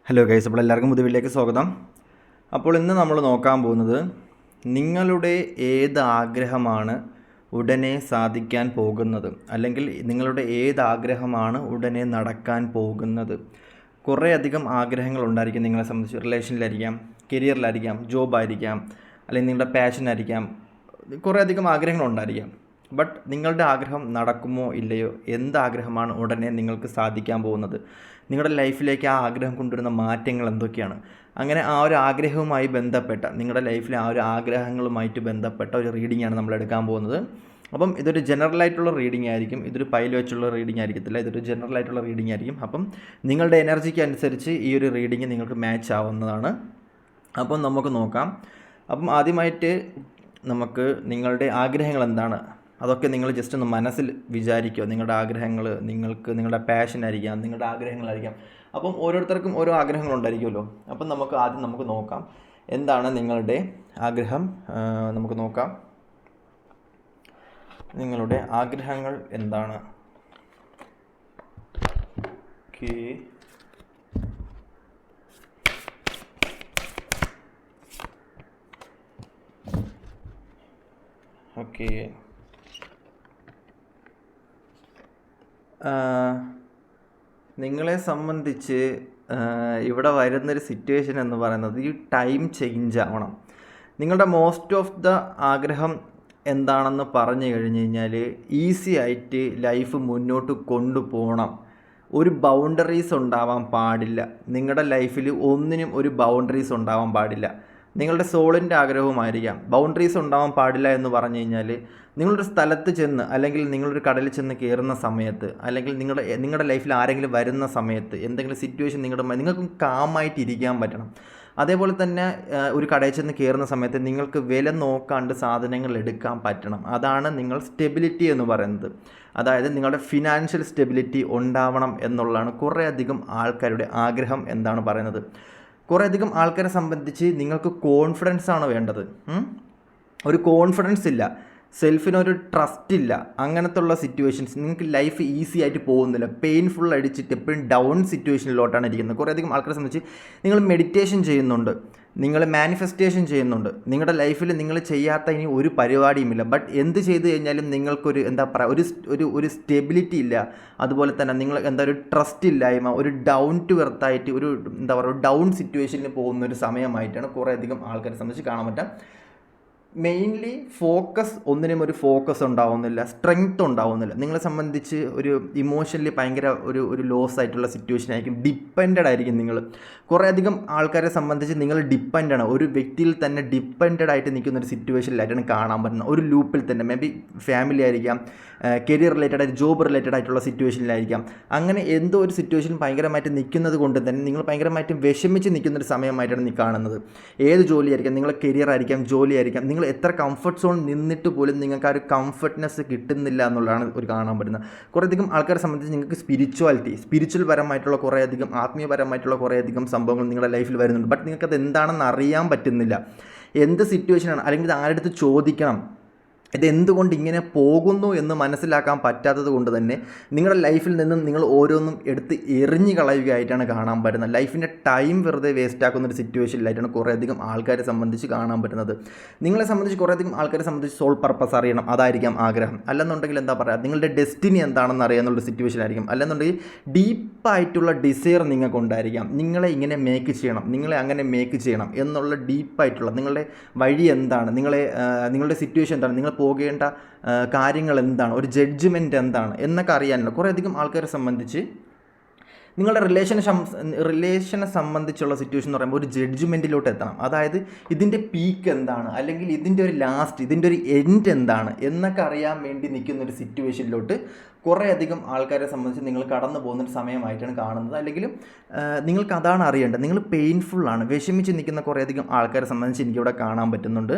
Hello guys, അപ്പോൾ എല്ലാവർക്കും പുതിയ വീഡിയോയിലേക്ക് സ്വാഗതം. അപ്പോൾ ഇന്ന് നമ്മൾ നോക്കാൻ പോകുന്നത് നിങ്ങളുടെ ഏത് ആഗ്രഹമാണ് ഉടനെ സാധിക്കാൻ പോകുന്നത്, അല്ലെങ്കിൽ നിങ്ങളുടെ ഏത് ആഗ്രഹമാണ് ഉടനെ നടക്കാൻ പോകുന്നത്. കുറേയധികം ആഗ്രഹങ്ങളുണ്ടായിരിക്കും നിങ്ങളെ സംബന്ധിച്ച്. റിലേഷനിലായിരിക്കാം, കരിയറിലായിരിക്കാം, ജോബായിരിക്കാം, അല്ലെങ്കിൽ നിങ്ങളുടെ പാഷനായിരിക്കാം. കുറേയധികം ആഗ്രഹങ്ങളുണ്ടായിരിക്കാം. ബട്ട് നിങ്ങളുടെ ആഗ്രഹം നടക്കുമോ ഇല്ലയോ? എന്താഗ്രഹമാണ് ഉടനെ നിങ്ങൾക്ക് സാധിക്കാൻ പോകുന്നത്? നിങ്ങളുടെ ലൈഫിലേക്ക് ആ ആഗ്രഹം കൊണ്ടുവരുന്ന മാറ്റങ്ങൾ എന്തൊക്കെയാണ്? അങ്ങനെ ആ ഒരു ആഗ്രഹവുമായി ബന്ധപ്പെട്ട, നിങ്ങളുടെ ലൈഫിലെ ആ ഒരു ആഗ്രഹങ്ങളുമായിട്ട് ബന്ധപ്പെട്ട ഒരു റീഡിങ്ങാണ് നമ്മൾ എടുക്കാൻ പോകുന്നത്. അപ്പം ഇതൊരു ജനറലായിട്ടുള്ള റീഡിംഗ് ആയിരിക്കും. ഇതൊരു പൈൽ വെച്ചുള്ള റീഡിംഗ് ആയിരിക്കത്തില്ല. ഇതൊരു ജനറലായിട്ടുള്ള റീഡിംഗ് ആയിരിക്കും. അപ്പം നിങ്ങളുടെ എനർജിക്ക് അനുസരിച്ച് ഈ ഒരു റീഡിംഗ് നിങ്ങൾക്ക് മാച്ച് ആവുന്നതാണ്. അപ്പം നമുക്ക് നോക്കാം. അപ്പം ആദ്യമായിട്ട് നമുക്ക് നിങ്ങളുടെ ആഗ്രഹങ്ങൾ എന്താണ്, അതൊക്കെ നിങ്ങൾ ജസ്റ്റ് ഒന്ന് മനസ്സിൽ വിചാരിക്കുക. നിങ്ങളുടെ ആഗ്രഹങ്ങൾ, നിങ്ങളുടെ പാഷനായിരിക്കാം, നിങ്ങളുടെ ആഗ്രഹങ്ങളായിരിക്കാം. അപ്പം ഓരോരുത്തർക്കും ഓരോ ആഗ്രഹങ്ങളുണ്ടായിരിക്കുമല്ലോ. അപ്പം നമുക്ക് നോക്കാം എന്താണ് നിങ്ങളുടെ ആഗ്രഹം. നമുക്ക് നോക്കാം നിങ്ങളുടെ ആഗ്രഹങ്ങൾ എന്താണ്. ഓക്കെ. നിങ്ങളെ സംബന്ധിച്ച് ഇവിടെ വരുന്നൊരു സിറ്റുവേഷൻ എന്ന് പറയുന്നത് ഈ ടൈം ചേഞ്ച് ആവണം. നിങ്ങളുടെ മോസ്റ്റ് ഓഫ് ദ ആഗ്രഹം എന്താണെന്ന് പറഞ്ഞു കഴിഞ്ഞ് കഴിഞ്ഞാൽ ഈസി ആയിട്ട് ലൈഫ് മുന്നോട്ട് കൊണ്ടുപോകണം. ഒരു ബൗണ്ടറീസ് ഉണ്ടാവാൻ പാടില്ല. നിങ്ങളുടെ ലൈഫിൽ ഒന്നിനും ഒരു ബൗണ്ടറീസ് ഉണ്ടാവാൻ പാടില്ല. നിങ്ങളുടെ സോളിൻ്റെ ആഗ്രഹവുമായിരിക്കാം. ബൗണ്ടറീസ് ഉണ്ടാവാൻ പാടില്ല എന്ന് പറഞ്ഞു കഴിഞ്ഞാൽ നിങ്ങളൊരു സ്ഥലത്ത് ചെന്ന്, അല്ലെങ്കിൽ നിങ്ങളൊരു കടലിൽ ചെന്ന് കയറുന്ന സമയത്ത്, അല്ലെങ്കിൽ നിങ്ങളുടെ ലൈഫിൽ ആരെങ്കിലും വരുന്ന സമയത്ത്, എന്തെങ്കിലും സിറ്റുവേഷൻ നിങ്ങൾക്ക് കാമായിട്ട് ഇരിക്കാൻ പറ്റണം. അതേപോലെ തന്നെ ഒരു കടയിൽ ചെന്ന് കയറുന്ന സമയത്ത് നിങ്ങൾക്ക് വില നോക്കാണ്ട് സാധനങ്ങൾ എടുക്കാൻ പറ്റണം. അതാണ് നിങ്ങൾ സ്റ്റെബിലിറ്റി എന്ന് പറയുന്നത്. അതായത് നിങ്ങളുടെ ഫിനാൻഷ്യൽ സ്റ്റെബിലിറ്റി ഉണ്ടാവണം എന്നുള്ളതാണ് കുറേയധികം ആൾക്കാരുടെ ആഗ്രഹം എന്താണ് പറയുന്നത്. കുറേയധികം ആൾക്കാരെ സംബന്ധിച്ച് നിങ്ങൾക്ക് കോൺഫിഡൻസ് ആണ് വേണ്ടത്. ഒരു കോൺഫിഡൻസ് ഇല്ല, സെൽഫിനൊരു ട്രസ്റ്റ് ഇല്ല. അങ്ങനത്തെ ഉള്ള സിറ്റുവേഷൻസ് നിങ്ങൾക്ക് ലൈഫ് ഈസി ആയിട്ട് പോകുന്നില്ല. പെയിൻഫുൾ അടിച്ചിട്ട് എപ്പോഴും ഡൗൺ സിറ്റുവേഷനിലോട്ടാണ് ഇരിക്കുന്നത്. കുറേയധികം ആൾക്കാരെ സംബന്ധിച്ച് നിങ്ങൾ മെഡിറ്റേഷൻ ചെയ്യുന്നുണ്ട്, നിങ്ങൾ മാനിഫെസ്റ്റേഷൻ ചെയ്യുന്നുണ്ട്. നിങ്ങളുടെ ലൈഫിൽ നിങ്ങൾ ചെയ്യാത്ത ഇനി ഒരു പരിപാടിയുമില്ല. ബട്ട് എന്ത് ചെയ്ത് കഴിഞ്ഞാലും നിങ്ങൾക്കൊരു ഒരു സ്റ്റെബിലിറ്റി ഇല്ല. അതുപോലെ തന്നെ നിങ്ങൾ ഒരു ട്രസ്റ്റ് ഇല്ലായ്മ, ഒരു ഡൗൺ ടു എർത്തായിട്ട്, ഒരു ഡൗൺ സിറ്റുവേഷനിൽ പോകുന്ന ഒരു സമയമായിട്ടാണ് കുറേയധികം ആൾക്കാരെ സംബന്ധിച്ച് കാണാൻ പറ്റുക. മെയിൻലി ഒന്നിനും ഒരു ഫോക്കസ് ഉണ്ടാവുന്നില്ല, സ്ട്രെങ്ത് ഉണ്ടാവുന്നില്ല. നിങ്ങളെ സംബന്ധിച്ച് ഒരു ഇമോഷണലി ഭയങ്കര ഒരു ലോസ് ആയിട്ടുള്ള സിറ്റുവേഷൻ ആയിരിക്കും. ഡിപ്പെൻഡഡ് ആയിരിക്കും നിങ്ങൾ. കുറേയധികം ആൾക്കാരെ സംബന്ധിച്ച് നിങ്ങൾ ഡിപ്പെൻഡാണ്, ഒരു വ്യക്തിയിൽ തന്നെ ഡിപ്പെൻഡഡ് ആയിട്ട് നിൽക്കുന്ന ഒരു സിറ്റുവേഷനിലായിട്ടാണ് കാണാൻ പറ്റുന്നത്. ഒരു ലൂപ്പിൽ തന്നെ, മേ ബി ഫാമിലി ആയിരിക്കാം, കരിയർ റിലേറ്റഡ് ആയിട്ട്, ജോബ് റിലേറ്റഡ് ആയിട്ടുള്ള സിറ്റുവേഷനിലായിരിക്കാം. അങ്ങനെ എന്തോ ഒരു സിറ്റുവേഷൻ ഭയങ്കരമായിട്ട് നിൽക്കുന്നത് കൊണ്ട് തന്നെ നിങ്ങൾ ഭയങ്കരമായിട്ട് വിഷമിച്ച് നിൽക്കുന്നൊരു സമയമായിട്ടാണ് നീ കാണുന്നത്. ഏത് ജോലിയായിരിക്കാം, നിങ്ങളെ കരിയർ ആയിരിക്കാം, ജോലി ആയിരിക്കാം. നിങ്ങൾ എത്ര കംഫർട്ട് സോൺ നിന്നിട്ട് പോലും നിങ്ങൾക്ക് ആ ഒരു കംഫർട്ട്നെസ് കിട്ടുന്നില്ല എന്നുള്ളതാണ് ഒരു കാണാൻ പറ്റുന്നത്. കുറേയധികം ആൾക്കാരെ സംബന്ധിച്ച് നിങ്ങൾക്ക് സ്പിരിച്വൽ പരമായിട്ടുള്ള കുറേയധികം, ആത്മീയപരമായിട്ടുള്ള കുറേയധികം സംഭവങ്ങൾ നിങ്ങളുടെ ലൈഫിൽ വരുന്നുണ്ട്. ബട്ട് നിങ്ങൾക്കത് എന്താണെന്ന് അറിയാൻ പറ്റുന്നില്ല. എന്ത് സിറ്റുവേഷനാണ്, അല്ലെങ്കിൽ ഇത് ആരുടെ ചോദിക്കണം, ഇതെന്തുകൊണ്ട് ഇങ്ങനെ പോകുന്നു എന്ന് മനസ്സിലാക്കാൻ പറ്റാത്തത് കൊണ്ട് തന്നെ നിങ്ങളുടെ ലൈഫിൽ നിന്നും നിങ്ങൾ ഓരോന്നും എടുത്ത് എറിഞ്ഞു കളയുകയായിട്ടാണ് കാണാൻ പറ്റുന്നത്. ലൈഫിൻ്റെ ടൈം വെറുതെ വേസ്റ്റ് ആക്കുന്നൊരു സിറ്റുവേഷനിലായിട്ടാണ് കുറേയധികം ആൾക്കാരെ സംബന്ധിച്ച് കാണാൻ പറ്റുന്നത്. നിങ്ങളെ സംബന്ധിച്ച് കുറേയധികം ആൾക്കാരെ സംബന്ധിച്ച് സോൾ പർപ്പസ് അറിയണം, അതായിരിക്കാം ആഗ്രഹം. അല്ലെന്നുണ്ടെങ്കിൽ എന്താ പറയുക, നിങ്ങളുടെ ഡെസ്റ്റിനി എന്താണെന്ന് അറിയാമെന്നുള്ള സിറ്റുവേഷൻ ആയിരിക്കും. അല്ലെന്നുണ്ടെങ്കിൽ ഡീപ്പായിട്ടുള്ള ഡിസയർ നിങ്ങൾക്കുണ്ടായിരിക്കാം. നിങ്ങളെ ഇങ്ങനെ മേക്ക് ചെയ്യണം, നിങ്ങളെ അങ്ങനെ മേക്ക് ചെയ്യണം എന്നുള്ള ഡീപ്പായിട്ടുള്ള നിങ്ങളുടെ വഴി എന്താണ്, നിങ്ങളുടെ സിറ്റുവേഷൻ എന്താണ്, നിങ്ങൾ പോകേണ്ട കാര്യങ്ങൾ എന്താണ്, ഒരു ജഡ്ജ്മെൻറ്റ് എന്താണ് എന്നൊക്കെ അറിയാനുള്ള കുറേയധികം ആൾക്കാരെ സംബന്ധിച്ച് നിങ്ങളുടെ റിലേഷനെ സംബന്ധിച്ചുള്ള സിറ്റുവേഷൻ എന്ന് പറയുമ്പോൾ ഒരു ജഡ്ജ്മെൻറ്റിലോട്ട് എത്തണം. അതായത് ഇതിൻ്റെ പീക്ക് എന്താണ്, അല്ലെങ്കിൽ ഇതിൻ്റെ ഒരു ലാസ്റ്റ്, ഇതിൻ്റെ ഒരു എൻഡ് എന്താണ് എന്നൊക്കെ അറിയാൻ വേണ്ടി നിൽക്കുന്ന ഒരു സിറ്റുവേഷനിലോട്ട് കുറേയധികം ആൾക്കാരെ സംബന്ധിച്ച് നിങ്ങൾ കടന്നു പോകുന്നൊരു സമയമായിട്ടാണ് കാണുന്നത്. അല്ലെങ്കിൽ നിങ്ങൾക്ക് അതാണ് അറിയേണ്ടത്. നിങ്ങൾ പെയിൻഫുള്ളാണ്, വിഷമിച്ച് നിൽക്കുന്ന കുറേയധികം ആൾക്കാരെ സംബന്ധിച്ച് എനിക്കിവിടെ കാണാൻ പറ്റുന്നുണ്ട്.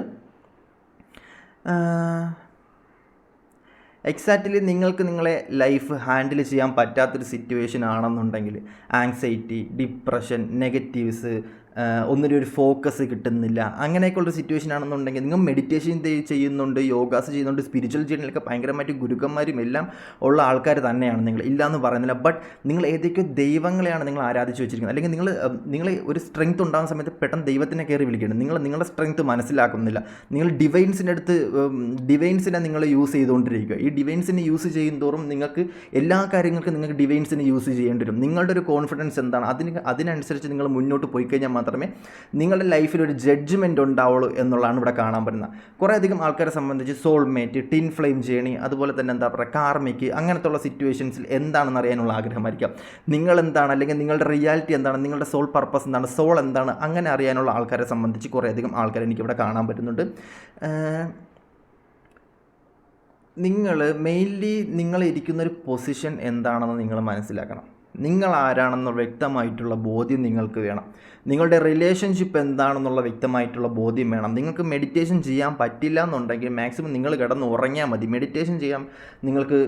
എക്സാക്റ്റ്ലി നിങ്ങൾക്ക് നിങ്ങളെ ലൈഫ് ഹാൻഡിൽ ചെയ്യാൻ പറ്റാത്തൊരു സിറ്റുവേഷൻ ആണെന്നുണ്ടെങ്കിൽ, ആങ്സൈറ്റി, ഡിപ്രഷൻ, നെഗറ്റീവ്സ്, ഒന്നിനും ഒരു ഫോക്കസ് കിട്ടുന്നില്ല, അങ്ങനെയൊക്കെയുള്ളൊരു സിറ്റുവേഷൻ ആണെന്നുണ്ടെങ്കിൽ നിങ്ങൾ മെഡിറ്റേഷൻ ചെയ്യുന്നുണ്ട്, യോഗാസ് ചെയ്യുന്നുണ്ട്, സ്പിരിച്വൽ ജേർണിയിലൊക്കെ ഭയങ്കരമായിട്ട് ഗുരുക്കന്മാരും എല്ലാം ഉള്ള ആൾക്കാർ തന്നെയാണ് നിങ്ങൾ, ഇല്ലയെന്ന് പറയുന്നില്ല. ബട്ട് നിങ്ങൾ ഏതൊക്കെയോ ദൈവങ്ങളെയാണ് നിങ്ങൾ ആരാധിച്ച് വെച്ചിരിക്കുന്നത്. അല്ലെങ്കിൽ നിങ്ങൾ ഒരു സ്ട്രെങ്ത് ഉണ്ടാകുന്ന സമയത്ത് പെട്ടെന്ന് ദൈവത്തിനെ കയറി വിളിക്കുന്നത്, നിങ്ങളുടെ സ്ട്രെങ്ത് മനസ്സിലാക്കുന്നില്ല. നിങ്ങൾ ഡിവൈൻസിനെ നിങ്ങൾ യൂസ് ചെയ്തുകൊണ്ടിരിക്കുക. ഈ ഡിവൈൻസിനെ യൂസ് ചെയ്യുന്തോറും നിങ്ങൾക്ക് എല്ലാ കാര്യങ്ങൾക്കും നിങ്ങൾക്ക് ഡിവൈൻസിനെ യൂസ് ചെയ്യേണ്ടി വരും. നിങ്ങളുടെ ഒരു കോൺഫിഡൻസ് എന്താണ് അതിനനുസരിച്ച് നിങ്ങൾ മുന്നോട്ട് പോയി കഴിഞ്ഞാൽ മാത്രമേ നിങ്ങളുടെ ലൈഫിൽ ഒരു ജഡ്ജ്മെൻറ്റ് ഉണ്ടാവുള്ളൂ എന്നുള്ളതാണ് ഇവിടെ കാണാൻ പറ്റുന്നത്. കുറേയധികം ആൾക്കാരെ സംബന്ധിച്ച് സോൾമേറ്റ്, ടിൻ ഫ്ലെയിം ജേണി, അതുപോലെ തന്നെ എന്താ പറയുക കാർമിക്, അങ്ങനത്തുള്ള സിറ്റുവേഷൻസിൽ എന്താണെന്ന് അറിയാനുള്ള ആഗ്രഹമായിരിക്കാം. നിങ്ങളെന്താണ്, അല്ലെങ്കിൽ നിങ്ങളുടെ റിയാലിറ്റി എന്താണ്, നിങ്ങളുടെ സോൾ പർപ്പസ് എന്താണ്, സോൾ എന്താണ്, അങ്ങനെ അറിയാനുള്ള ആൾക്കാരെ സംബന്ധിച്ച് കുറേയധികം ആൾക്കാരെ എനിക്കിവിടെ കാണാൻ പറ്റുന്നുണ്ട്. നിങ്ങൾ മെയിൻലി നിങ്ങളിരിക്കുന്നൊരു പൊസിഷൻ എന്താണെന്ന് നിങ്ങൾ മനസ്സിലാക്കണം. നിങ്ങൾ ആരാണെന്നുള്ള വ്യക്തമായിട്ടുള്ള ബോധ്യം നിങ്ങൾക്ക് വേണം. നിങ്ങളുടെ റിലേഷൻഷിപ്പ് എന്താണെന്നുള്ള വ്യക്തമായിട്ടുള്ള ബോധ്യം വേണം. നിങ്ങൾക്ക് മെഡിറ്റേഷൻ ചെയ്യാൻ പറ്റില്ല എന്നുണ്ടെങ്കിൽ മാക്സിമം നിങ്ങൾ കിടന്ന് ഉറങ്ങിയാൽ മതി. മെഡിറ്റേഷൻ ചെയ്യാൻ നിങ്ങൾക്ക്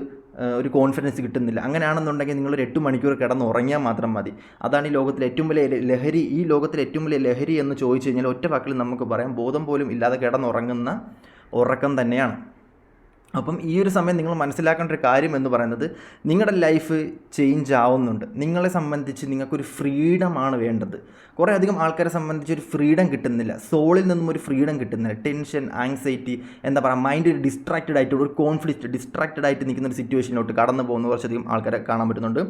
ഒരു കോൺഫിഡൻസ് കിട്ടുന്നില്ല, അങ്ങനെയാണെന്നുണ്ടെങ്കിൽ നിങ്ങളൊരു 8 മണിക്കൂർ കിടന്ന് ഉറങ്ങിയാൽ മാത്രം മതി. അതാണ് ഈ ലോകത്തിലെ ഏറ്റവും വലിയ ലഹരി. ഈ ലോകത്തിലെ ഏറ്റവും വലിയ ലഹരി എന്ന് ചോദിച്ചു കഴിഞ്ഞാൽ ഒറ്റ വാക്കിൽ നമുക്ക് പറയാം, ബോധം പോലും ഇല്ലാതെ കിടന്നുറങ്ങുന്ന ഉറക്കം തന്നെയാണ്. അപ്പം ഈ ഒരു സമയം നിങ്ങൾ മനസ്സിലാക്കേണ്ട ഒരു കാര്യം എന്ന് പറയുന്നത്, നിങ്ങളുടെ ലൈഫ് ചേഞ്ച് ആവുന്നുണ്ട്. നിങ്ങളെ സംബന്ധിച്ച് നിങ്ങൾക്കൊരു ഫ്രീഡമാണ് വേണ്ടത്. കുറേ അധികം ആൾക്കാരെ സംബന്ധിച്ച് ഒരു ഫ്രീഡം കിട്ടുന്നില്ല, സോളിൽ നിന്നും ഒരു ഫ്രീഡം കിട്ടുന്നില്ല. ടെൻഷൻ, ആങ്സൈറ്റി, എന്താ പറയുക, മൈൻഡ് ഒരു ഡിസ്ട്രാക്റ്റഡ് ആയിട്ട്, ഒരു കോൺഫ്ലിക്റ്റ്, ഡിസ്ട്രാക്റ്റഡ് ആയിട്ട് നിൽക്കുന്ന ഒരു സിറ്റുവേഷനിലോട്ട് കടന്നു പോകുന്ന കുറച്ചധികം ആൾക്കാരെ കാണാൻ പറ്റുന്നുണ്ട്.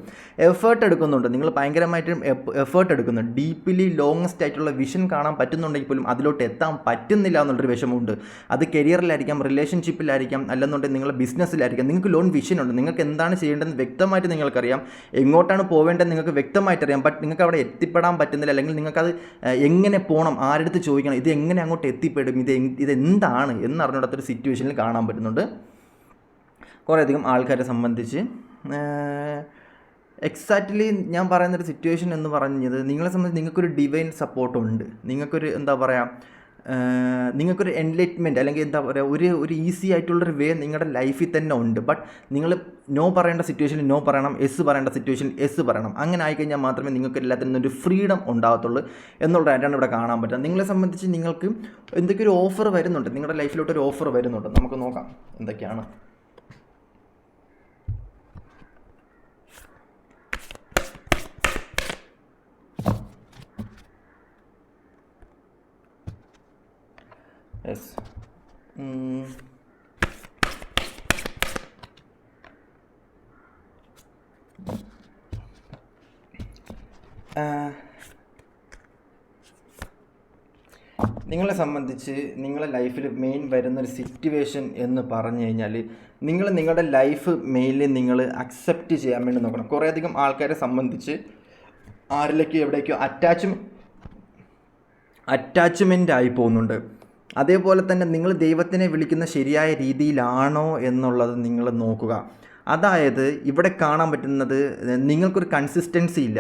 എഫേർട്ട് എടുക്കുന്നുണ്ട്, നിങ്ങൾ ഭയങ്കരമായിട്ടും എഫേർട്ട് എടുക്കുന്നുണ്ട്. ഡീപ്ലി ലോങ്ങസ്റ്റ് ആയിട്ടുള്ള വിഷൻ കാണാൻ പറ്റുന്നുണ്ടെങ്കിൽ പോലും അതിലോട്ട് എത്താൻ പറ്റുന്നില്ല എന്നുള്ളൊരു വിഷമമുണ്ട്. അത് കരിയറിലായിരിക്കാം, റിലേഷൻഷിപ്പിലായിരിക്കാം, അല്ലെന്നുണ്ടെങ്കിൽ നിങ്ങളുടെ ബിസിനസ്സിലായിരിക്കാം. നിങ്ങൾക്ക് ലോൺ വിഷൻ ഉണ്ട്, നിങ്ങൾക്ക് എന്താണ് ചെയ്യേണ്ടതെന്ന് വ്യക്തമായിട്ട് നിങ്ങൾക്കറിയാം, എങ്ങോട്ടാണ് പോവേണ്ടത് നിങ്ങൾക്ക് വ്യക്തമായിട്ട് അറിയാം. ബട്ട് നിങ്ങൾക്ക് അവിടെ എത്തിപ്പെടാൻ പറ്റുന്നില്ല, അല്ലെങ്കിൽ നിങ്ങൾക്കത് എങ്ങനെ പോകണം, ആരെടുത്ത് ചോദിക്കണം, ഇത് എങ്ങനെ അങ്ങോട്ട് എത്തിപ്പെടും, ഇതെന്താണ് എന്നറിഞ്ഞിടത്തൊരു സിറ്റുവേഷനിൽ കാണാൻ പറ്റുന്നുണ്ട് കുറേയധികം ആൾക്കാരെ സംബന്ധിച്ച്. എക്സാക്റ്റ്ലി ഞാൻ പറയുന്നൊരു സിറ്റുവേഷൻ എന്ന് പറഞ്ഞത്, നിങ്ങളെ സംബന്ധിച്ച് നിങ്ങൾക്കൊരു ഡിവൈൻ സപ്പോർട്ടുണ്ട്, നിങ്ങൾക്കൊരു എന്താ പറയുക, നിങ്ങൾക്കൊരു എൻലൈറ്റ്മെൻറ്റ്, അല്ലെങ്കിൽ എന്താ പറയുക, ഒരു ഈസി ആയിട്ടുള്ളൊരു വേ നിങ്ങളുടെ ലൈഫിൽ തന്നെ ഉണ്ട്. ബട്ട് നിങ്ങൾ നോ പറയേണ്ട സിറ്റുവേഷനിൽ നോ പറയണം, എസ് പറയേണ്ട സിറ്റുവേഷനിൽ എസ് പറയണം. അങ്ങനെ ആയിക്കഴിഞ്ഞാൽ മാത്രമേ നിങ്ങൾക്ക് എല്ലാത്തിനും ഒരു ഫ്രീഡം ഉണ്ടാകത്തുള്ളൂ എന്നുള്ളതായിട്ടാണ് ഇവിടെ കാണാൻ പറ്റുക. നിങ്ങളെ സംബന്ധിച്ച് നിങ്ങൾക്ക് എന്തൊക്കെ ഒരു ഓഫർ വരുന്നുണ്ട്, നിങ്ങളുടെ ലൈഫിലോട്ട് ഒരു ഓഫർ വരുന്നുണ്ട്. നമുക്ക് നോക്കാം എന്തൊക്കെയാണ്. യെസ്, നിങ്ങളെ സംബന്ധിച്ച് നിങ്ങളുടെ ലൈഫിൽ മെയിൻ വരുന്നൊരു സിറ്റുവേഷൻ എന്ന് പറഞ്ഞു കഴിഞ്ഞാൽ, നിങ്ങളുടെ ലൈഫ് മെയിൻലി നിങ്ങൾ അക്സെപ്റ്റ് ചെയ്യാൻ വേണ്ടി നോക്കണം. കുറേയധികം ആൾക്കാരെ സംബന്ധിച്ച് ആരിലേക്കോ എവിടേക്കോ അറ്റാച്ച്മെൻ്റ് ആയി പോകുന്നുണ്ട്. അതേപോലെ തന്നെ നിങ്ങൾ ദൈവത്തിനെ വിളിക്കുന്ന ശരിയായ രീതിയിലാണോ എന്നുള്ളത് നിങ്ങൾ നോക്കുക. അതായത് ഇവിടെ കാണാൻ പറ്റുന്നത്, നിങ്ങൾക്കൊരു കൺസിസ്റ്റൻസി ഇല്ല.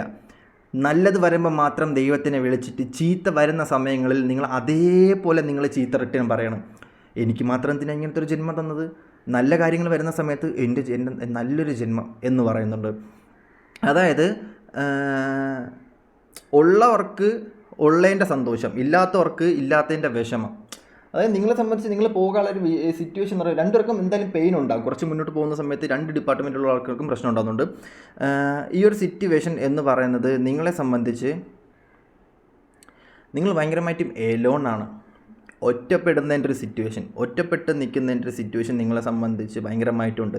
നല്ലത് വരുമ്പോൾ മാത്രം ദൈവത്തിനെ വിളിച്ചിട്ട് ചീത്ത വരുന്ന സമയങ്ങളിൽ നിങ്ങൾ അതേപോലെ നിങ്ങൾ ചീത്ത റിട്ടേൺ പറയണം. എനിക്ക് മാത്രം എന്തിനാ ഇങ്ങനത്തെ ഒരു ജന്മം തന്നത്, നല്ല കാര്യങ്ങൾ വരുന്ന സമയത്ത് എൻ്റെ നല്ലൊരു ജന്മം എന്ന് പറയുന്നുണ്ട്. അതായത് ഉള്ളവർക്ക് ഉള്ളതിൻ്റെ സന്തോഷം, ഇല്ലാത്തവർക്ക് ഇല്ലാത്തതിൻ്റെ വിഷമം. അതായത് നിങ്ങളെ സംബന്ധിച്ച് നിങ്ങൾ പോകാനുള്ളൊരു സിറ്റുവേഷൻ എന്ന് പറയുന്നത്, രണ്ടുപേർക്കും എന്തായാലും പെയിൻ ഉണ്ടാകും. കുറച്ച് മുന്നോട്ട് പോകുന്ന സമയത്ത് 2 ഡിപ്പാർട്ട്മെൻറ്റിലുള്ള ആൾക്കാർക്കും പ്രശ്നം ഉണ്ടാകുന്നുണ്ട്. ഈ ഒരു സിറ്റുവേഷൻ എന്ന് പറയുന്നത് നിങ്ങളെ സംബന്ധിച്ച് നിങ്ങൾ ഭയങ്കരമായിട്ടും എലോൺ ആണ്. ഒറ്റപ്പെടുന്നതിൻ്റെ ഒരു സിറ്റുവേഷൻ, ഒറ്റപ്പെട്ട് നിൽക്കുന്നതിൻ്റെ ഒരു സിറ്റുവേഷൻ നിങ്ങളെ സംബന്ധിച്ച് ഭയങ്കരമായിട്ടുണ്ട്.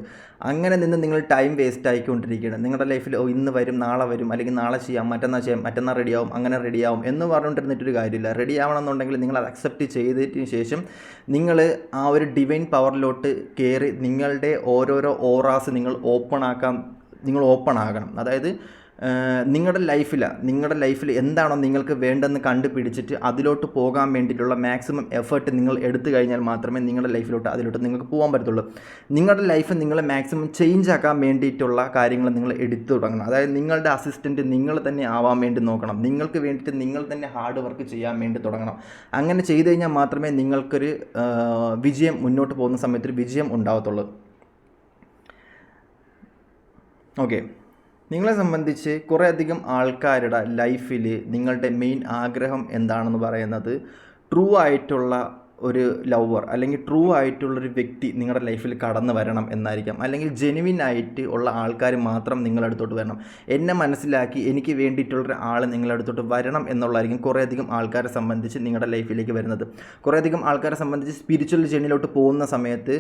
അങ്ങനെ നിന്ന് നിങ്ങൾ ടൈം വേസ്റ്റ് ആയിക്കൊണ്ടിരിക്കുകയാണ്. നിങ്ങളുടെ ലൈഫിൽ ഇന്ന് വരും, നാളെ വരും, അല്ലെങ്കിൽ നാളെ ചെയ്യാം, മറ്റന്നാൾ റെഡിയാവും, അങ്ങനെ റെഡിയാവും എന്ന് പറഞ്ഞുകൊണ്ടിരുന്നിട്ടൊരു കാര്യമില്ല. റെഡി ആവണമെന്നുണ്ടെങ്കിൽ നിങ്ങൾ അത് അക്സെപ്റ്റ് ചെയ്തതിന് ശേഷം നിങ്ങൾ ആ ഒരു ഡിവൈൻ പവറിലോട്ട് കയറി നിങ്ങളുടെ ഓരോരോ ഓറാസ് നിങ്ങൾ ഓപ്പൺ ആകണം. അതായത് നിങ്ങളുടെ ലൈഫിൽ എന്താണോ നിങ്ങൾക്ക് വേണ്ടെന്ന് കണ്ടുപിടിച്ചിട്ട് അതിലോട്ട് പോകാൻ വേണ്ടിയിട്ടുള്ള മാക്സിമം എഫേർട്ട് നിങ്ങൾ എടുത്തു കഴിഞ്ഞാൽ മാത്രമേ നിങ്ങളുടെ അതിലോട്ട് നിങ്ങൾക്ക് പോകാൻ പറ്റത്തുള്ളൂ. നിങ്ങളുടെ ലൈഫ് നിങ്ങൾ മാക്സിമം ചേഞ്ച് ആക്കാൻ വേണ്ടിയിട്ടുള്ള കാര്യങ്ങൾ നിങ്ങൾ എടുത്തു തുടങ്ങണം. അതായത് നിങ്ങളുടെ അസിസ്റ്റൻറ്റ് നിങ്ങൾ തന്നെ ആവാൻ വേണ്ടി നോക്കണം. നിങ്ങൾക്ക് വേണ്ടിയിട്ട് നിങ്ങൾ തന്നെ ഹാർഡ് വർക്ക് ചെയ്യാൻ വേണ്ടി തുടങ്ങണം. അങ്ങനെ ചെയ്തു കഴിഞ്ഞാൽ മാത്രമേ നിങ്ങൾക്കൊരു വിജയം, മുന്നോട്ട് പോകുന്ന സമയത്തൊരു വിജയം ഉണ്ടാകത്തുള്ളൂ. ഓക്കെ, നിങ്ങളെ സംബന്ധിച്ച് കുറേയധികം ആൾക്കാരുടെ ലൈഫിൽ നിങ്ങളുടെ മെയിൻ ആഗ്രഹം എന്താണെന്ന് പറയുന്നത് ട്രൂ ആയിട്ടുള്ള ഒരു ലവർ അല്ലെങ്കിൽ ട്രൂ ആയിട്ടുള്ളൊരു വ്യക്തി നിങ്ങളുടെ ലൈഫിൽ കടന്നു വരണം എന്നായിരിക്കാം. അല്ലെങ്കിൽ ജെനുവിൻ ആയിട്ട് ഉള്ള ആൾക്കാർ മാത്രം നിങ്ങളുടെ അടുത്തോട്ട് വരണം, എന്നെ മനസ്സിലാക്കി എനിക്ക് വേണ്ടിയിട്ടുള്ളൊരു ആൾ നിങ്ങളുടെ അടുത്തോട്ട് വരണം എന്നുള്ളതായിരിക്കും കുറേയധികം ആൾക്കാരെ സംബന്ധിച്ച് നിങ്ങളുടെ ലൈഫിലേക്ക് വരുന്നത്. കുറേയധികം ആൾക്കാരെ സംബന്ധിച്ച് സ്പിരിച്വൽ ജേണിയിലോട്ട് പോകുന്ന സമയത്ത്